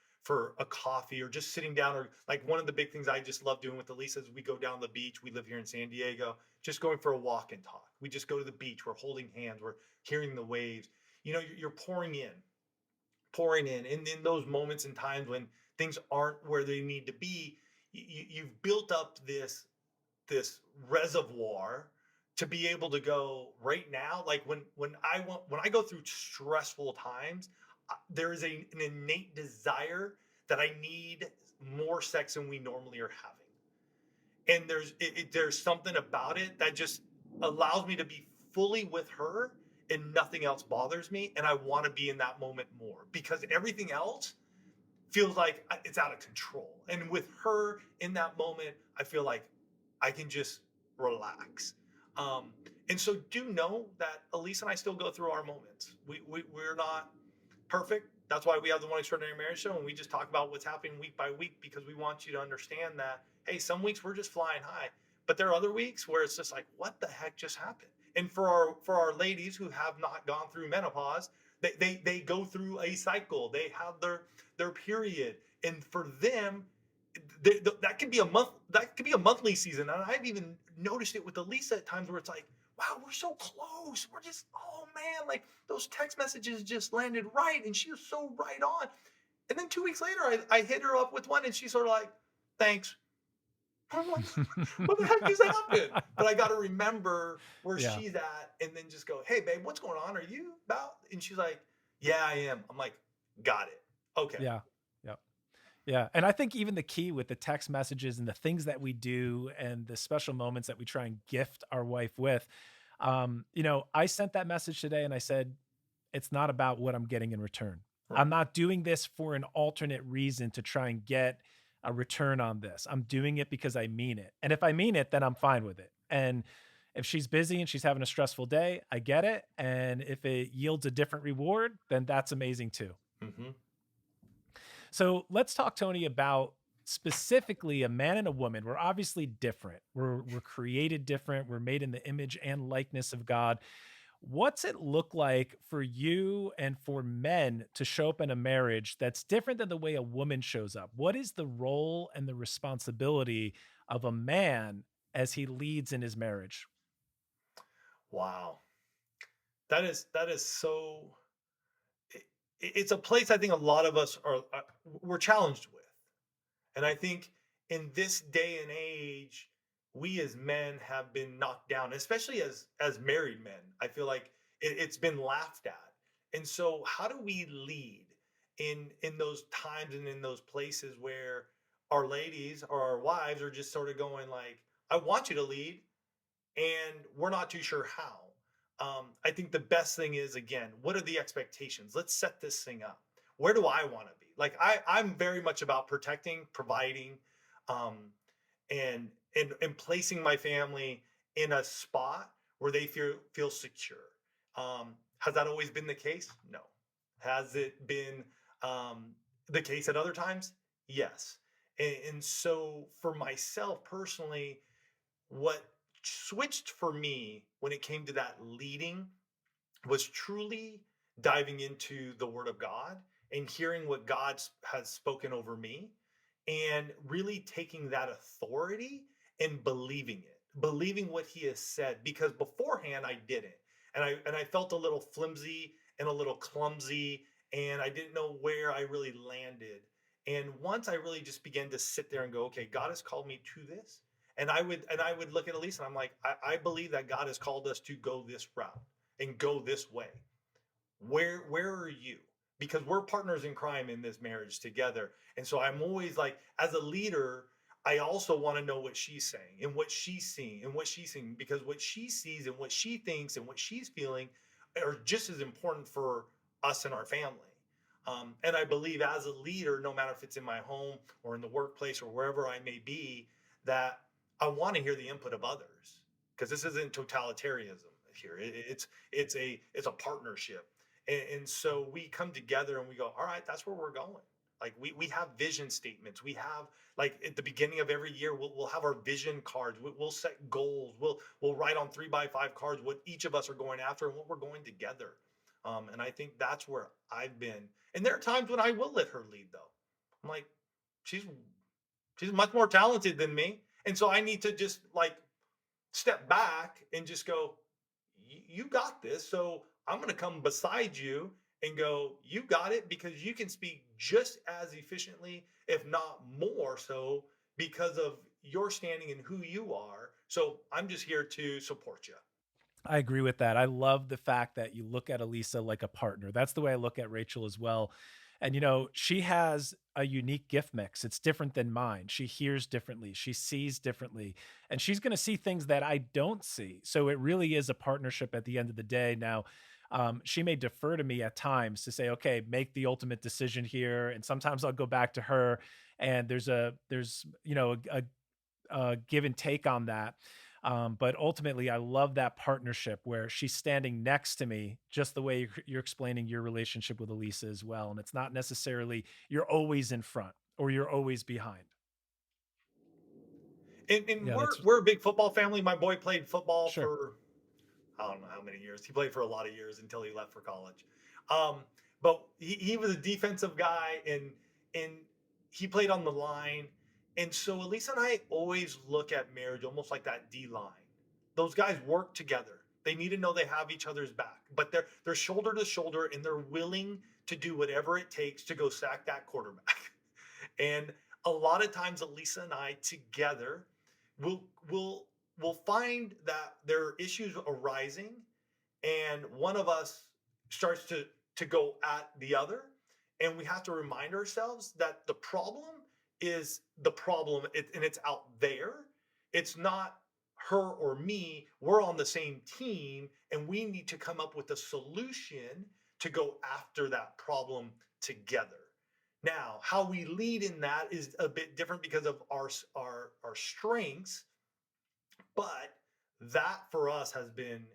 a coffee, or just sitting down, or like one of the big things I just love doing with Elisa is we go down the beach. We live here in San Diego, just going for a walk and talk. We just go to the beach. We're holding hands. We're hearing the waves. You're pouring in, and in those moments and times when things aren't where they need to be, you've built up this reservoir to be able to go right now. Like when I go through stressful times, there is an innate desire that I need more sex than we normally are having. And there's something about it that just allows me to be fully with her, and nothing else bothers me, and I want to be in that moment more, because everything else feels like it's out of control. And with her in that moment, I feel like I can just relax. Um, and so do know that Elise and I still go through our moments. We're not perfect. That's why we have the One Extraordinary Marriage Show, and we just talk about what's happening week by week, because we want you to understand that, hey, some weeks we're just flying high, but there are other weeks where it's just like, what the heck just happened? And for our ladies who have not gone through menopause, they go through a cycle. They have their period, and for them, that could be a month. That could be a monthly season. And I've even noticed it with Alisa at times where it's like, wow, we're so close. We're just, oh man, like those text messages just landed right, and she was so right on. And then 2 weeks later, I hit her up with one, and she's sort of like, thanks. I'm like, what the heck just happened? But I got to remember where Yeah. she's at, and then just go, hey, babe, what's going on? Are you about? And she's like, yeah, I am. I'm like, got it. Okay. Yeah. Yeah. Yeah. And I think even the key with the text messages and the things that we do and the special moments that we try and gift our wife with, I sent that message today and I said, it's not about what I'm getting in return. Right. I'm not doing this for an alternate reason to try and get a return on this. I'm doing it because I mean it. And if I mean it, then I'm fine with it. And if she's busy and she's having a stressful day, I get it. And if it yields a different reward, then that's amazing too. Mm-hmm. So let's talk, Tony, about specifically a man and a woman. We're obviously different. We're created different. We're made in the image and likeness of God. What's it look like for you and for men to show up in a marriage that's different than the way a woman shows up? What is the role and the responsibility of a man as he leads in his marriage? Wow. That is so. it- it's a place I think a lot of us are we're challenged with. And I think in this day and age, we as men have been knocked down, especially as married men. I feel like it's been laughed at. And so how do we lead in those times and in those places where our ladies or our wives are just sort of going like, I want you to lead, and we're not too sure how. I think the best thing is, again, what are the expectations? Let's set this thing up. Where do I want to be? Like I'm very much about protecting, providing, um, and placing my family in a spot where they feel secure. Has that always been the case? No. Has it been the case at other times? Yes. And so for myself personally, what switched for me when it came to that leading was truly diving into the Word of God and hearing what God has spoken over me, and really taking that authority and believing it, believing what He has said. Because beforehand I didn't, and I felt a little flimsy and a little clumsy, and I didn't know where I really landed. And once I really just began to sit there and go, okay, God has called me to this, and I would look at Elise and I'm like, I believe that God has called us to go this route and go this way. Where are you? Because we're partners in crime in this marriage together. And so I'm always like, as a leader, I also want to know what she's saying and what she's seeing and what she's seeing, because what she sees and what she thinks and what she's feeling are just as important for us and our family. And I believe as a leader, no matter if it's in my home or in the workplace or wherever I may be, that I want to hear the input of others, because this isn't totalitarianism here. It's a partnership. And so we come together and we go, all right, that's where we're going. Like we have vision statements. We have, like, at the beginning of every year, we'll have our vision cards. We'll set goals. We'll write on 3x5 cards what each of us are going after and what we're going together. And I think that's where I've been. And there are times when I will let her lead, though. I'm like, she's she's much more talented than me, and so I need to just like step back and just go, you got this. So I'm going to come beside you and go, you got it, because you can speak just as efficiently, if not more so, because of your standing and who you are. So I'm just here to support you. I agree with that. I love the fact that you look at Elisa like a partner. That's the way I look at Rachel as well. And, she has a unique gift mix. It's different than mine. She hears differently, she sees differently, and she's going to see things that I don't see. So it really is a partnership at the end of the day. Now, she may defer to me at times to say, okay, make the ultimate decision here. And sometimes I'll go back to her, and there's a give and take on that. But ultimately, I love that partnership where she's standing next to me, just the way you're explaining your relationship with Alisa as well. And it's not necessarily you're always in front or you're always behind. And Yeah, that's we're a big football family. My boy played football sure. for I don't know how many years. He played for a lot of years until he left for college. Um, but he was a defensive guy, and he played on the line. And so Elisa and I always look at marriage almost like that D line. Those guys work together. They need to know they have each other's back, but they're shoulder to shoulder, and they're willing to do whatever it takes to go sack that quarterback. And a lot of times, Elisa and I together will will will find that there are issues arising, and one of us starts to go at the other, and we have to remind ourselves that the problem is the problem, and it's out there. It's not her or me. We're on the same team, and we need to come up with a solution to go after that problem together. Now, how we lead in that is a bit different because of our strengths, but that for us has been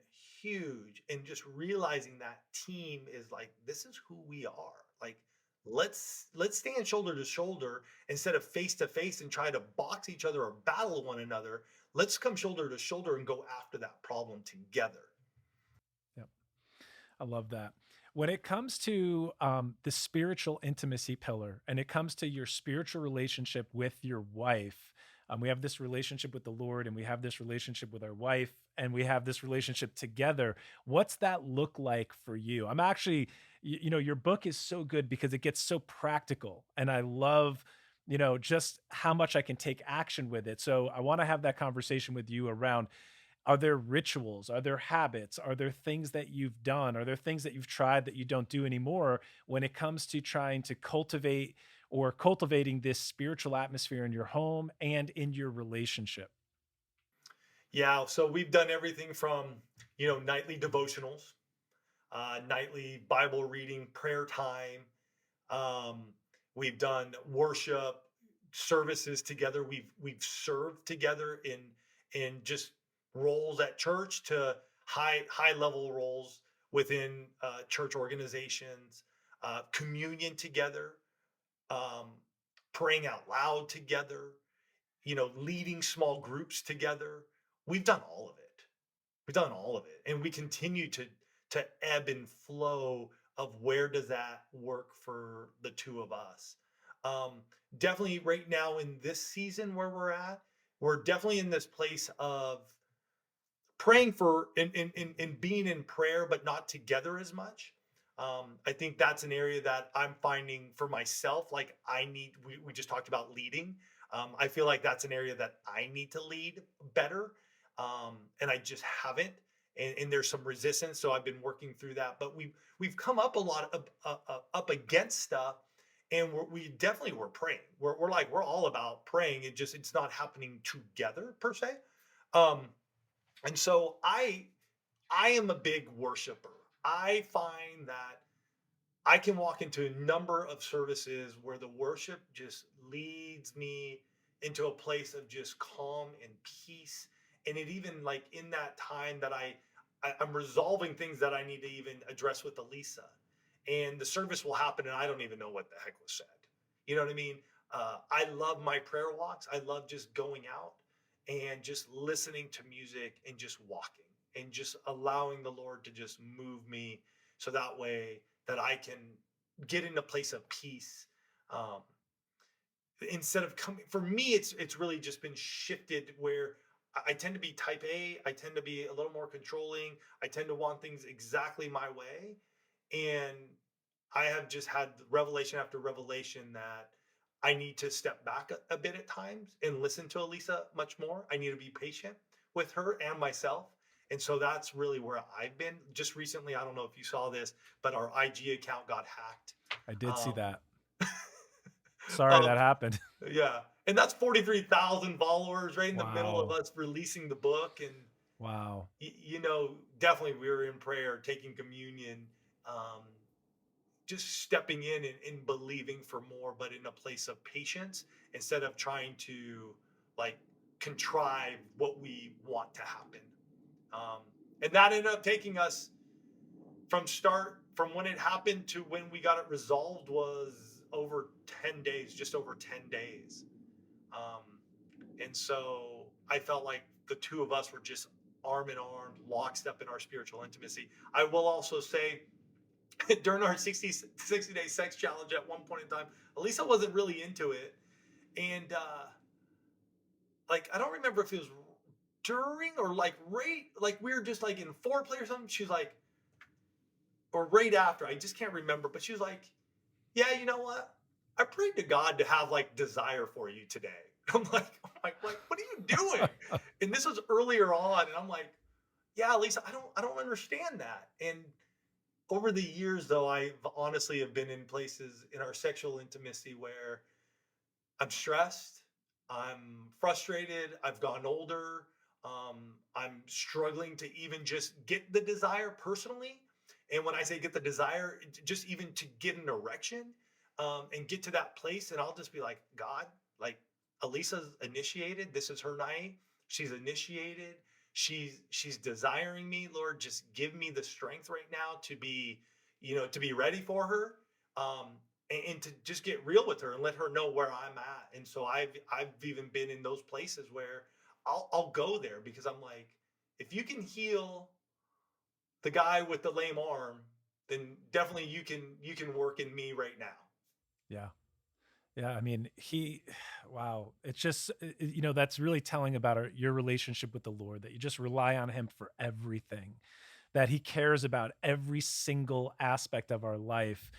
huge. And just realizing that team is like, this is who we are. Like, let's stand shoulder to shoulder instead of face to face and try to box each other or battle one another. Let's come shoulder to shoulder and go after that problem together. Yep. I love that. When it comes to the spiritual intimacy pillar, and it comes to your spiritual relationship with your wife, we have this relationship with the Lord, and we have this relationship with our wife, and we have this relationship together. What's that look like for you? I'm actually, your book is so good because it gets so practical, and I love, just how much I can take action with it. So I want to have that conversation with you around, are there rituals? Are there habits? Are there things that you've done? Are there things that you've tried that you don't do anymore when it comes to trying to cultivate or cultivating this spiritual atmosphere in your home and in your relationship? Yeah, so we've done everything from, nightly devotionals, nightly Bible reading, prayer time. Um, we've done worship services together. We've served together in just roles at church to high level roles within church organizations. Communion together, um, praying out loud together. Leading small groups together. We've done all of it. We've done all of it, and we continue to ebb and flow of where does that work for the two of us. Um, Definitely right now in this season where we're definitely in this place of praying for and being in prayer, but not together as much. I think that's an area that I'm finding for myself. Like we just talked about leading. I feel like that's an area that I need to lead better. And I just haven't. And there's some resistance. So I've been working through that, but we've come up a lot of, up against stuff. And we definitely were praying. We're all about praying. It's not happening together per se. Um, and so I am a big worshiper. I find that I can walk into a number of services where the worship just leads me into a place of just calm and peace. And it even like in that time that I'm resolving things that I need to even address with Elisa. And the service will happen and I don't even know what the heck was said. You know what I mean? I love my prayer walks. I love just going out and just listening to music and just walking and just allowing the Lord to just move me so that way that I can get in a place of peace. Um, Instead of coming for me, it's really just been shifted where I tend to be type A. I tend to be a little more controlling. I tend to want things exactly my way. And I have just had revelation after revelation that I need to step back a bit at times and listen to Elisa much more. I need to be patient with her and myself. And so that's really where I've been. Just recently, I don't know if you saw this, but our IG account got hacked. I did see Um, that. Sorry um, that happened. yeah. And that's 43,000 followers right in the middle of Wow. us releasing the book. And Wow. Definitely we were in prayer, taking communion, um, just stepping in and believing for more, but in a place of patience instead of trying to like contrive what we want to happen. Um, and that ended up taking us from when it happened to when we got it resolved was over 10 days, just over 10 days. Um, and so I felt like the two of us were just arm in arm, lockstep in our spiritual intimacy. I will also say during our 60 day sex challenge at one point in time, Alisa wasn't really into it. And like, I don't remember if it was during or like right, like we were just like in foreplay or something. She's like, or right after, I just can't remember, but she was like, yeah, you know what? I prayed to God to have like desire for you today. I'm like, what are you doing? And this was earlier on, and I'm like, yeah, Lisa, I don't understand that. And over the years, though, I honestly have been in places in our sexual intimacy where I'm stressed, I'm frustrated, I've gotten older, I'm struggling to even just get the desire personally. And when I say get the desire, just even to get an erection, and get to that place, and I'll just be like, God, like Elisa's initiated. This is her night. She's initiated. She's desiring me, Lord. Just give me the strength right now to be ready for her. And to just get real with her and let her know where I'm at. And so I've even been in those places where I'll go there because I'm like, if you can heal the guy with the lame arm, then definitely you can work in me right now. Yeah. Yeah, I mean, wow. It's just, that's really telling about your relationship with the Lord, that you just rely on him for everything, that he cares about every single aspect of our life.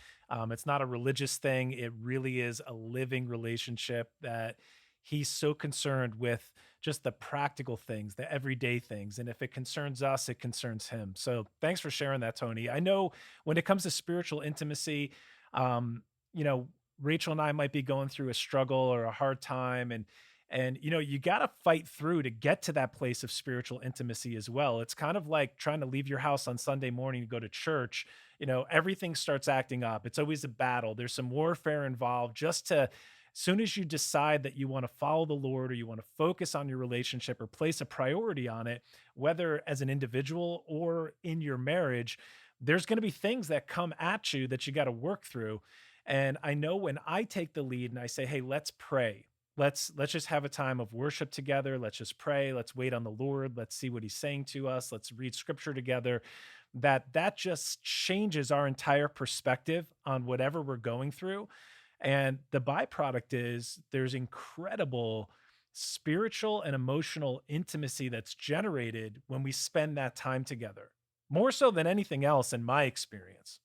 It's not a religious thing. It really is a living relationship, that he's so concerned with just the practical things, the everyday things. And if it concerns us, it concerns him. So thanks for sharing that, Tony. I know when it comes to spiritual intimacy, um, you know, Rachel and I might be going through a struggle or a hard time, and you got to fight through to get to that place of spiritual intimacy as well. It's kind of like trying to leave your house on Sunday morning to go to church. Everything starts acting up. It's always a battle. There's some warfare involved, just to, soon as you decide that you want to follow the Lord, or you want to focus on your relationship or place a priority on it, whether as an individual or in your marriage, there's going to be things that come at you that you got to work through. And I know when I take the lead and I say, "Hey, let's pray. Let's just have a time of worship together. Let's just pray. Let's wait on the Lord. Let's see what he's saying to us. Let's read scripture together." That just changes our entire perspective on whatever we're going through. And the byproduct is there's incredible spiritual and emotional intimacy that's generated when we spend that time together, more so than anything else, in my experience.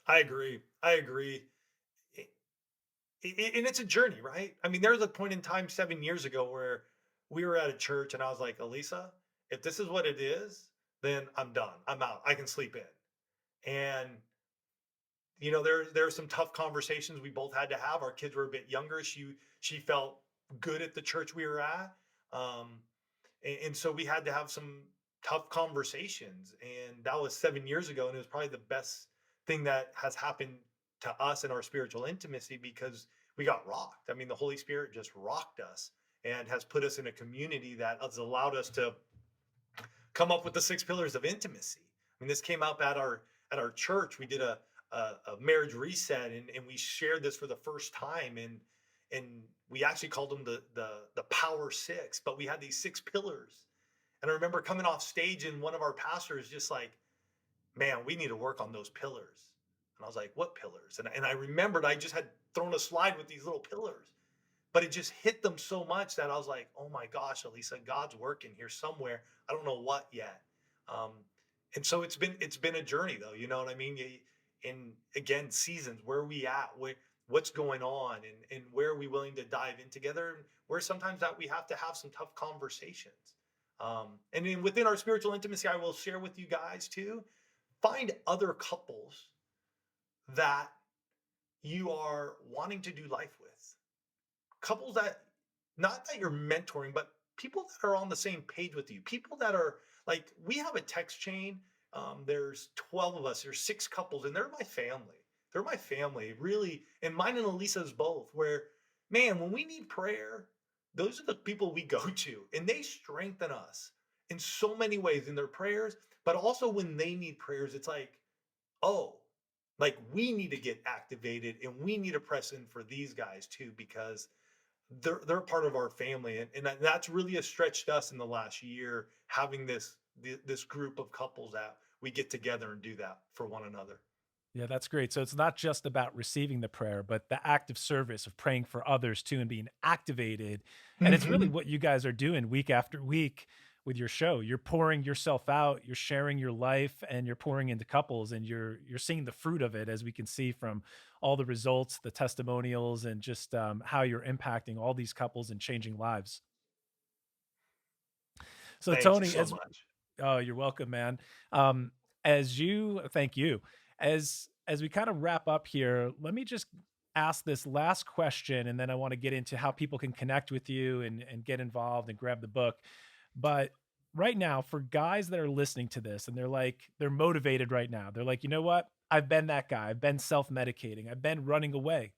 I agree. I agree. And it's a journey, right? I mean, there was a point in time 7 years ago where we were at a church and I was like, Elisa, if this is what it is, then I'm done. I'm out. I can sleep in. And there are some tough conversations we both had to have. Our kids were a bit younger. She felt good at the church we were at. Um, and so we had to have some tough conversations. And that was 7 years ago. And it was probably the best thing that has happened to us in our spiritual intimacy because we got rocked. I mean, the Holy Spirit just rocked us and has put us in a community that has allowed us to come up with the 6 pillars of intimacy. I mean, this came up at our church. We did a marriage reset, and we shared this for the first time, and we actually called them the Power Six. But we had these 6 pillars, and I remember coming off stage and one of our pastors just like, "Man, we need to work on those pillars." And I was like, "What pillars?" And I remembered I just had thrown a slide with these little pillars, but it just hit them so much that I was like, "Oh my gosh, Elisa, God's working here somewhere. I don't know what yet." Um, and so it's been a journey, though. You know what I mean? And again, seasons. Where are we at? What's going on? And where are we willing to dive in together? And where sometimes that we have to have some tough conversations. And then within our spiritual intimacy, I will share with you guys too. Find other couples that you are wanting to do life with, couples that, not that you're mentoring, but people that are on the same page with you, people that are like, we have a text chain. There's 12 of us, there's 6 couples, and they're my family. They're my family, really. And mine and Alisa's both, where, man, when we need prayer, those are the people we go to, and they strengthen us in so many ways in their prayers. But also when they need prayers, it's like, oh, like we need to get activated and we need to press in for these guys too, because they're part of our family. And that's really has stretched us in the last year, having this group of couples that we get together and do that for one another. Yeah, that's great. So it's not just about receiving the prayer, but the active service of praying for others too and being activated. And it's really Mhm. what you guys are doing week after week with your show. You're pouring yourself out, you're sharing your life, and you're pouring into couples, and you're seeing the fruit of it, as we can see from all the results, the testimonials, and just how you're impacting all these couples and changing lives. So Thank you Tony, so as much. Oh, you're welcome, man. As you thank you. As we kind of wrap up here, let me just ask this last question, and then I want to get into how people can connect with you and get involved and grab the book. But right now, for guys that are listening to this and they're motivated right now, they're like, you know what? I've been that guy. I've been self-medicating. I've been running away.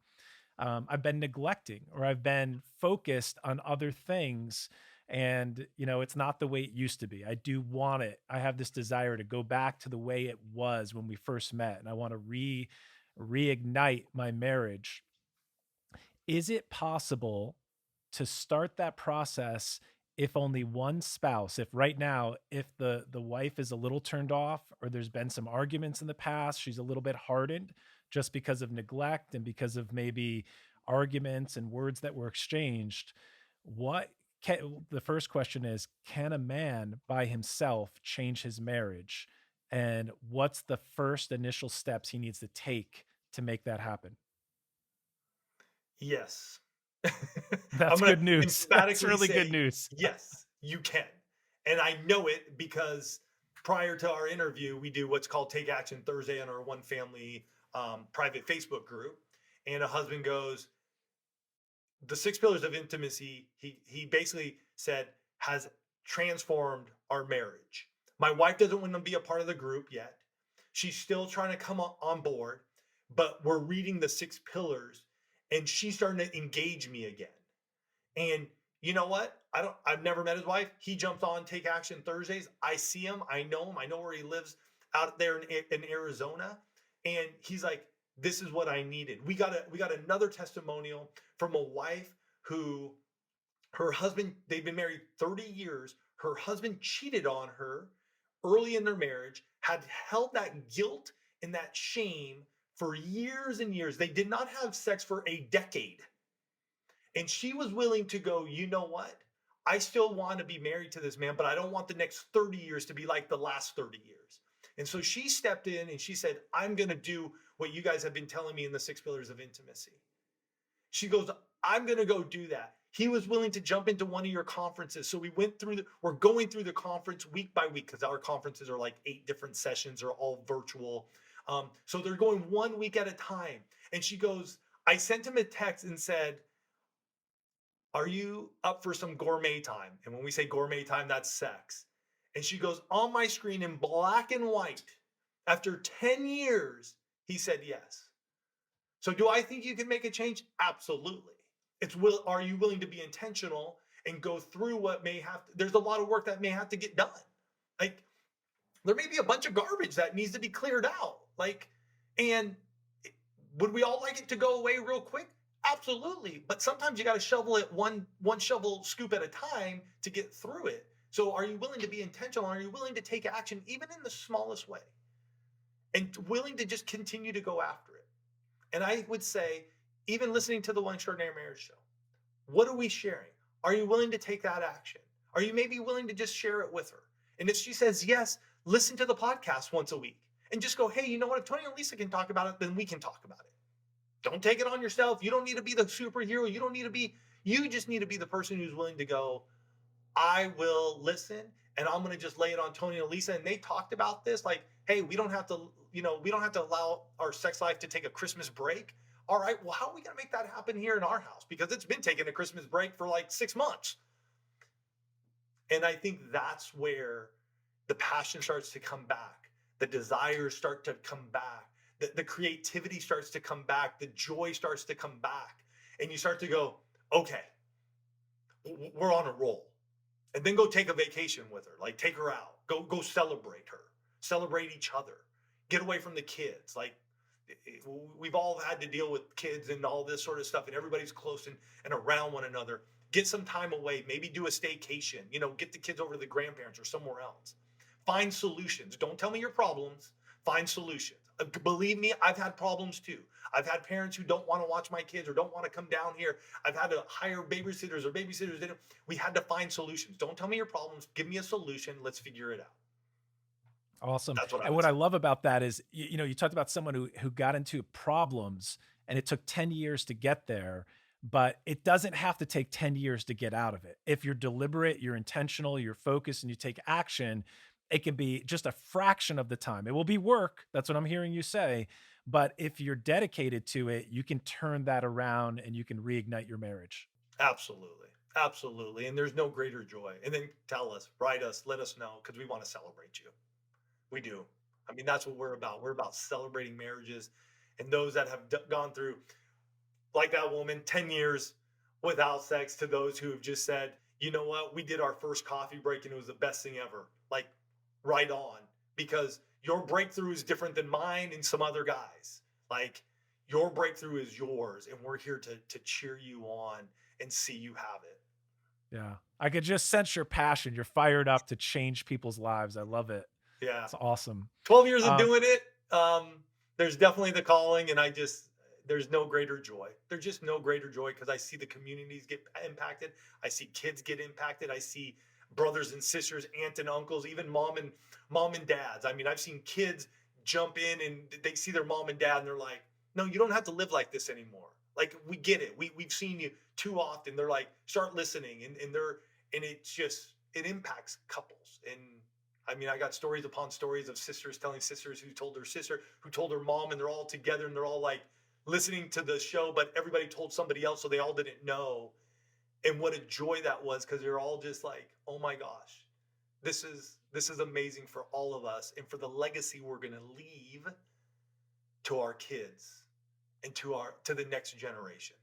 I've been neglecting, or I've been focused on other things. And, it's not the way it used to be. I do want it. I have this desire to go back to the way it was when we first met. And I want to reignite my marriage. Is it possible to start that process if only one spouse, if right now, if the wife is a little turned off, or there's been some arguments in the past, she's a little bit hardened just because of neglect and because of maybe arguments and words that were exchanged? What the first question is, can a man by himself change his marriage? And what's the first initial steps he needs to take to make that happen? Yes. I'm That's going good to news. That's emphatically really good say, news. yes, you can. And I know it because prior to our interview, we do what's called Take Action Thursday on our One Family private Facebook group. And a husband goes, the 6 pillars of intimacy, he basically said, has transformed our marriage. My wife doesn't want to be a part of the group yet. She's still trying to come on board, but we're reading the 6 pillars, and she's starting to engage me again. And you know what? I've never met his wife. He jumps on Take Action Thursdays. I see him. I know him. I know where he lives out there in Arizona. And he's like, this is what I needed. We got another testimonial from a wife who, her husband, they've been married 30 years. Her husband cheated on her early in their marriage, had held that guilt and that shame for years and years. They did not have sex for a decade. And she was willing to go, you know what? I still want to be married to this man, but I don't want the next 30 years to be like the last 30 years. And so she stepped in and she said, I'm going to do what you guys have been telling me in the 6 pillars of intimacy. She goes, I'm going to go do that. He was willing to jump into one of your conferences. So we're going through the conference week by week, because our conferences are like 8 different sessions, are all virtual. So they're going 1 week at a time. And she goes, I sent him a text and said, are you up for some gourmet time? And when we say gourmet time, that's sex. And she goes, on my screen in black and white, after 10 years, he said yes. So do I think you can make a change? Absolutely. Are you willing to be intentional and go through what may have to, there's a lot of work that may have to get done. Like, there may be a bunch of garbage that needs to be cleared out. Like, and would we all like it to go away real quick? Absolutely. But sometimes you got to shovel it one shovel scoop at a time to get through it. So are you willing to be intentional? Are you willing to take action even in the smallest way, and willing to just continue to go after it? And I would say, even listening to the One Extraordinary Marriage show, what are we sharing? Are you willing to take that action? Are you maybe willing to just share it with her? And if she says yes, listen to the podcast once a week and just go, hey, you know what? If Tony and Lisa can talk about it, then we can talk about it. Don't take it on yourself. You don't need to be the superhero. You just need to be the person who's willing to go, I will listen, and I'm going to just lay it on Tony and Lisa. And they talked about this, like, hey, we don't have to allow our sex life to take a Christmas break. All right, well, how are we going to make that happen here in our house? Because it's been taking a Christmas break for like 6 months. And I think that's where the passion starts to come back, the desires start to come back, the creativity starts to come back, the joy starts to come back. And you start to go, okay, we're on a roll. And then go take a vacation with her, like take her out, go celebrate her, celebrate each other, get away from the kids. Like we've all had to deal with kids and all this sort of stuff, and everybody's close and around one another. Get some time away, maybe do a staycation, get the kids over to the grandparents or somewhere else. Find solutions. Don't tell me your problems. Find solutions. Believe me, I've had problems too. I've had parents who don't want to watch my kids or don't want to come down here. I've had to hire babysitters or babysitters. We had to find solutions. Don't tell me your problems. Give me a solution. Let's figure it out. Awesome. That's what I And would what I say. love about that is, you talked about someone who got into problems and it took 10 years to get there, but it doesn't have to take 10 years to get out of it. If you're deliberate, you're intentional, you're focused, and you take action, it can be just a fraction of the time. It will be work. That's what I'm hearing you say. But if you're dedicated to it, you can turn that around and you can reignite your marriage. Absolutely. Absolutely. And there's no greater joy. And then tell us, write us, let us know because we want to celebrate you. We do. I mean, that's what we're about. We're about celebrating marriages and those that have gone through, like that woman, 10 years without sex, to those who have just said, you know what, we did our first coffee break and it was the best thing ever. Like, right on. Because your breakthrough is different than mine and some other guys. Like, your breakthrough is yours, and we're here to cheer you on and see you have it. Yeah. I could just sense your passion. You're fired up to change people's lives. I love it. Yeah. It's awesome. 12 years of Um, doing it. There's definitely the calling, and there's no greater joy. There's just no greater joy because I see the communities get impacted. I see kids get impacted. I see brothers and sisters, aunts and uncles, even mom and dads. I mean, I've seen kids jump in and they see their mom and dad and they're like, no, you don't have to live like this anymore. Like, we get it. We've seen you too often. They're like, start listening. And it's just, it impacts couples. And I mean, I got stories upon stories of sisters telling sisters who told their sister, who told her mom, and they're all together and they're all like listening to the show, but everybody told somebody else, so they all didn't know. And what a joy that was, because they're all just like, oh my gosh, this is amazing for all of us and for the legacy we're gonna leave to our kids and to the next generation.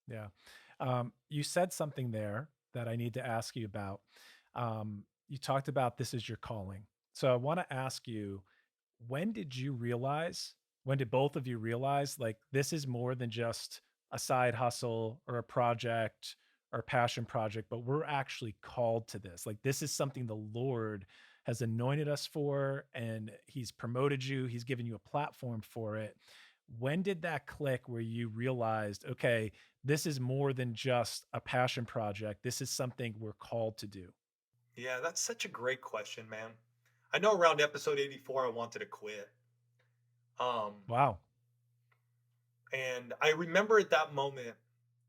Yeah. You said something there that I need to ask you about. You talked about this is your calling. So I want to ask you, when did you realize, when did both of you realize like this is more than just a side hustle or a project or a passion project, but we're actually called to this? Like this is something the Lord has anointed us for and he's promoted you, he's given you a platform for it. When did that click where you realized, okay, this is more than just a passion project. This is something we're called to do. Yeah, that's such a great question, man. I know around episode 84 I wanted to quit. Um, Wow. and I remember at that moment,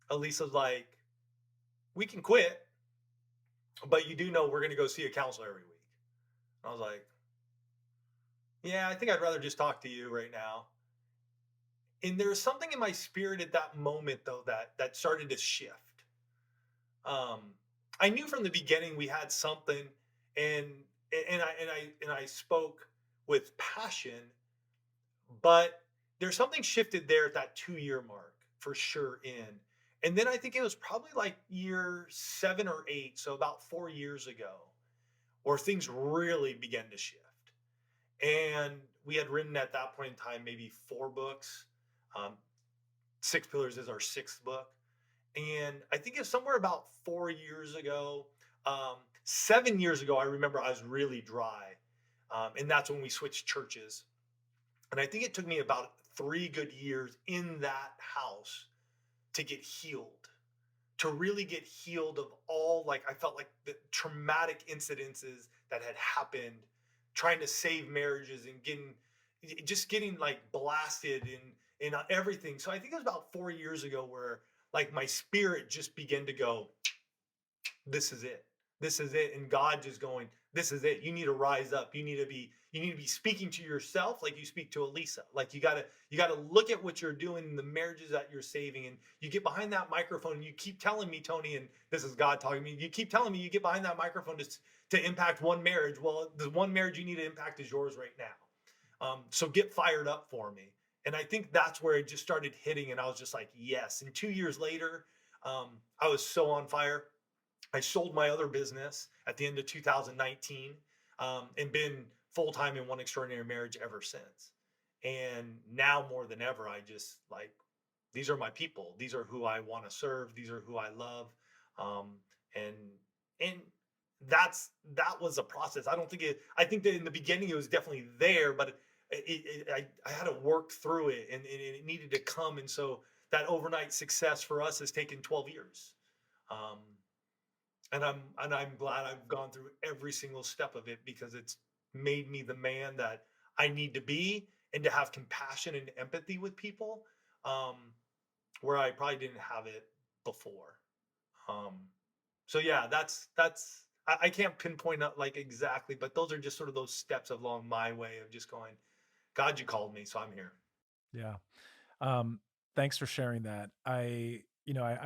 Alisa's like, we can quit, but you do know we're going to go see a counselor every week. I was like, yeah, I think I'd rather just talk to you right now. And there was something in my spirit at that moment, though, that started to shift. Um, I knew from the beginning we had something, and and I spoke with passion, but there's something shifted there at that 2 year mark for sure. And then I think it was probably like year 7 or 8, so about 4 years ago, where things really began to shift. And we had written at that point in time maybe 4 books. Um, Six Pillars is our sixth book. And I think it's somewhere about 4 years ago. 7 years ago, I remember I was really dry. And that's when we switched churches. And I think it took me about 3 good years in that house to get healed, to really get healed of all, like, I felt like the traumatic incidences that had happened, trying to save marriages and getting like blasted in everything. So I think it was about 4 years ago where like my spirit just began to go, this is it. This is it. And God just going, this is it. You need to rise up. You need to be speaking to yourself like you speak to Alisa. Like you gotta look at what you're doing in the marriages that you're saving. And you get behind that microphone and you keep telling me, Tony, and this is God talking to me, you keep telling me you get behind that microphone to impact one marriage. Well, the one marriage you need to impact is yours right now. So get fired up for me. And I think that's where it just started hitting. And I was just like, yes. And 2 years later, I was so on fire. I sold my other business at the end of 2019, and been full time in One Extraordinary Marriage ever since. And now more than ever, I just like, these are my people. These are who I want to serve. These are who I love. Um, and and that was a process. I don't think it. I think that in the beginning it was definitely there, but I had to work through it, and it needed to come. And so that overnight success for us has taken 12 years. Um, and I'm glad I've gone through every single step of it because it's made me the man that I need to be and to have compassion and empathy with people, um, where I probably didn't have it before. Um, so yeah, that's I can't pinpoint out like exactly, but those are just sort of those steps along my way of just going, God, you called me, so I'm here. Yeah. Um, Thanks for sharing that. I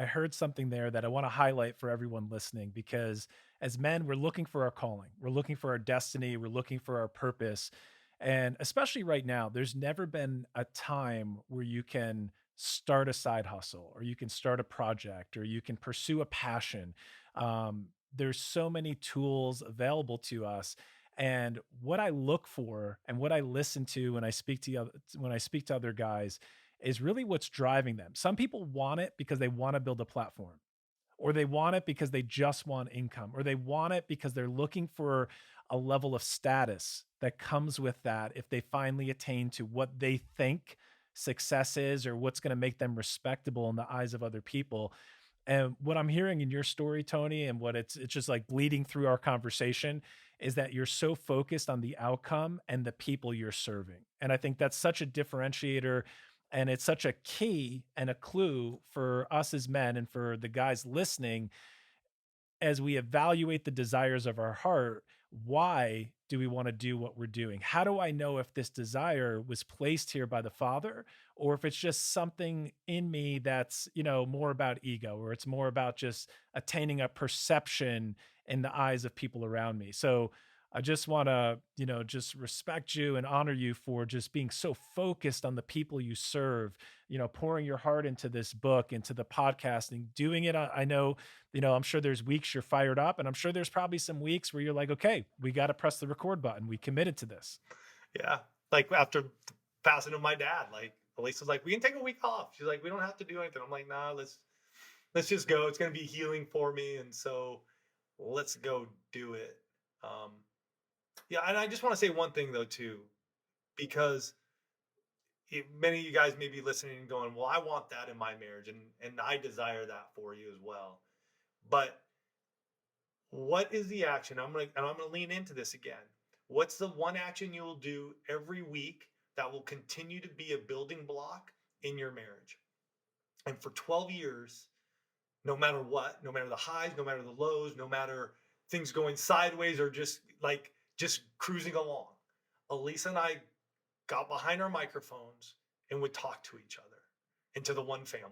heard something there that I want to highlight for everyone listening because as men, we're looking for our calling, we're looking for our destiny, we're looking for our purpose. And especially right now, there's never been a time where you can start a side hustle or you can start a project or you can pursue a passion. There's so many tools available to us. And what I look for and what I listen to when I speak to other guys is really what's driving them. Some people want it because they want to build a platform, or they want it because they just want income, or they want it because they're looking for a level of status that comes with that if they finally attain to what they think success is or what's going to make them respectable in the eyes of other people. And what I'm hearing in your story, Tony, and what it's just like bleeding through our conversation is that you're so focused on the outcome and the people you're serving. And I think that's such a differentiator and it's such a key and a clue for us as men and for the guys listening as we evaluate the desires of our heart, why do we want to do what we're doing? How do I know if this desire was placed here by the Father or if it's just something in me that's, more about ego or it's more about just attaining a perception in the eyes of people around me? So I just want to, just respect you and honor you for just being so focused on the people you serve, pouring your heart into this book, into the podcasting, doing it. I know I'm sure there's weeks you're fired up, and I'm sure there's probably some weeks where you're like, okay, we got to press the record button. We committed to this. Yeah, like after the passing of my dad, like Elisa's like, we can take a week off. She's like, we don't have to do anything. I'm like, nah, let's just go. It's gonna be healing for me, and so let's go do it. Um, yeah, and I just want to say one thing though too, because many of you guys may be listening and going, well, I want that in my marriage, and I desire that for you as well. But what is the action? I'm gonna lean into this again. What's the one action you will do every week that will continue to be a building block in your marriage? And for 12 years, no matter what, no matter the highs, no matter the lows, no matter things going sideways or just cruising along, Elisa and I got behind our microphones and would talk to each other and to the one family.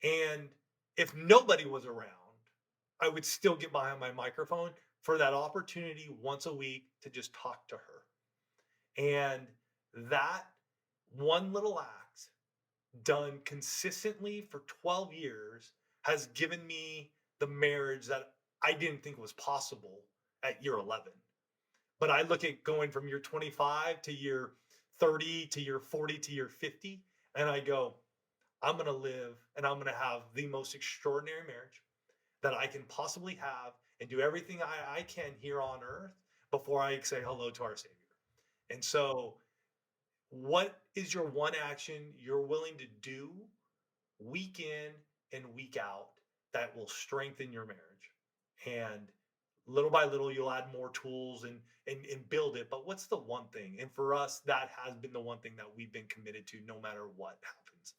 And if nobody was around, I would still get behind my microphone for that opportunity once a week to just talk to her. And that one little act done consistently for 12 years has given me the marriage that I didn't think was possible at year 11. But I look at going from year 25 to year 30 to year 40 to year 50, and I go, I'm going to live and I'm going to have the most extraordinary marriage that I can possibly have and do everything I can here on earth before I say hello to our Savior. And so, what is your one action you're willing to do week in and week out that will strengthen your marriage? And little by little, you'll add more tools and build it. But what's the one thing? And for us, that has been the one thing that we've been committed to no matter what happens.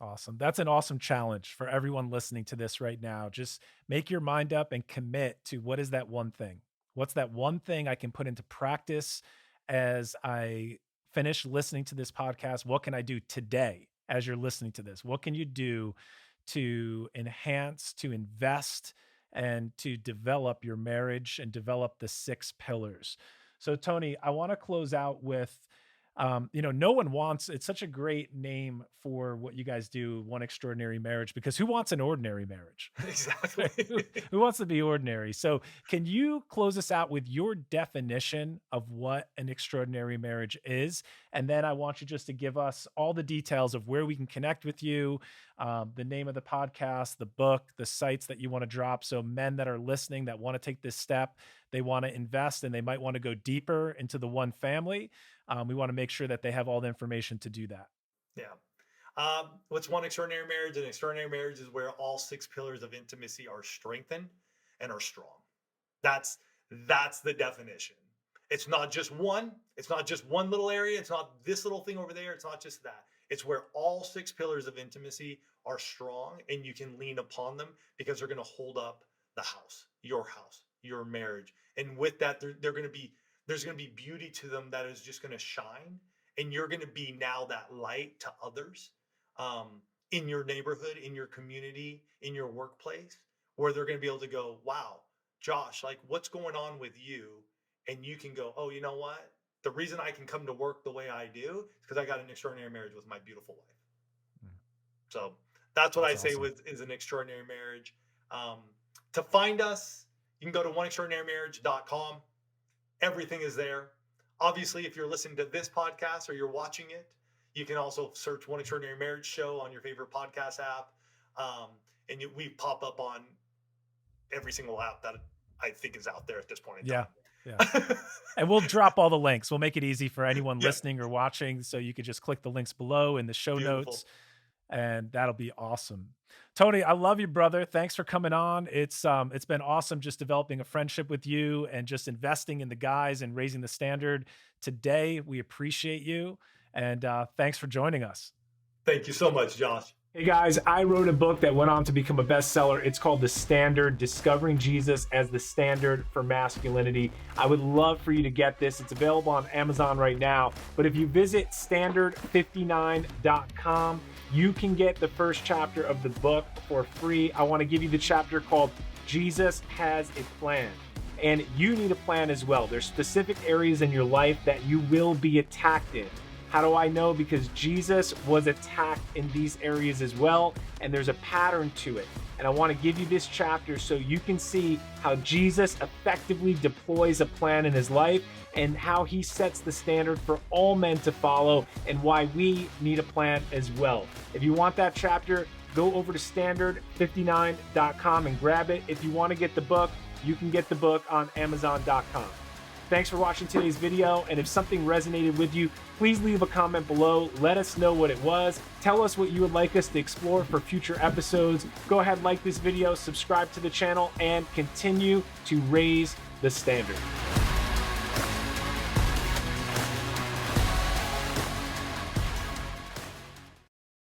Awesome. That's an awesome challenge for everyone listening to this right now. Just make your mind up and commit to what is that one thing? What's that one thing I can put into practice as I finish listening to this podcast? What can I do today as you're listening to this? What can you do to enhance, to invest, and to develop your marriage and develop the six pillars? So, Tony, I want to close out with no one wants it's such a great name for what you guys do, One Extraordinary Marriage, because who wants an ordinary marriage? Exactly. Who wants to be ordinary? So, can you close us out with your definition of what an extraordinary marriage is? And then I want you just to give us all the details of where we can connect with you, the name of the podcast, the book, the sites that you want to drop. So, men that are listening that want to take this step, they want to invest and they might want to go deeper into the one family. We want to make sure that they have all the information to do that. Yeah. What's one extraordinary marriage? An extraordinary marriage is where all six pillars of intimacy are strengthened and are strong. That's the definition. It's not just one. It's not just one little area. It's not this little thing over there. It's not just that. It's where all six pillars of intimacy are strong and you can lean upon them because they're going to hold up the house, your marriage. And with that, they're going to be there's going to be beauty to them that is just going to shine. And you're going to be now that light to others in your neighborhood, in your community, in your workplace, where they're going to be able to go, wow, Josh, like what's going on with you? And you can go, oh, you know what? The reason I can come to work the way I do is because I got an extraordinary marriage with my beautiful wife. So that's what I say is an extraordinary marriage. To find us, you can go to oneextraordinarymarriage.com. Everything is there. Obviously, if you're listening to this podcast or you're watching it, you can also search One Extraordinary Marriage Show on your favorite podcast app. We pop up on every single app that I think is out there at this point in time. Yeah. And we'll drop all the links. We'll make it easy for anyone listening or watching. So you could just click the links below in the show notes. And that'll be awesome. Tony, I love you, brother. Thanks for coming on. It's been awesome just developing a friendship with you and just investing in the guys and raising the standard today. We appreciate you. And thanks for joining us. Thank you so much, Josh. Hey guys, I wrote a book that went on to become a bestseller. It's called The Standard, Discovering Jesus as the Standard for Masculinity. I would love for you to get this. It's available on Amazon right now. But if you visit standard59.com, you can get the first chapter of the book for free. I want to give you the chapter called Jesus Has a Plan. And you need a plan as well. There's specific areas in your life that you will be attacked in. How do I know? Because Jesus was attacked in these areas as well, and there's a pattern to it. And I want to give you this chapter so you can see how Jesus effectively deploys a plan in his life and how he sets the standard for all men to follow and why we need a plan as well. If you want that chapter, go over to standard59.com and grab it. If you want to get the book, you can get the book on amazon.com. Thanks for watching today's video, and if something resonated with you, please leave a comment below. Let us know what it was. Tell us what you would like us to explore for future episodes. Go ahead, like this video, subscribe to the channel, and continue to raise the standard.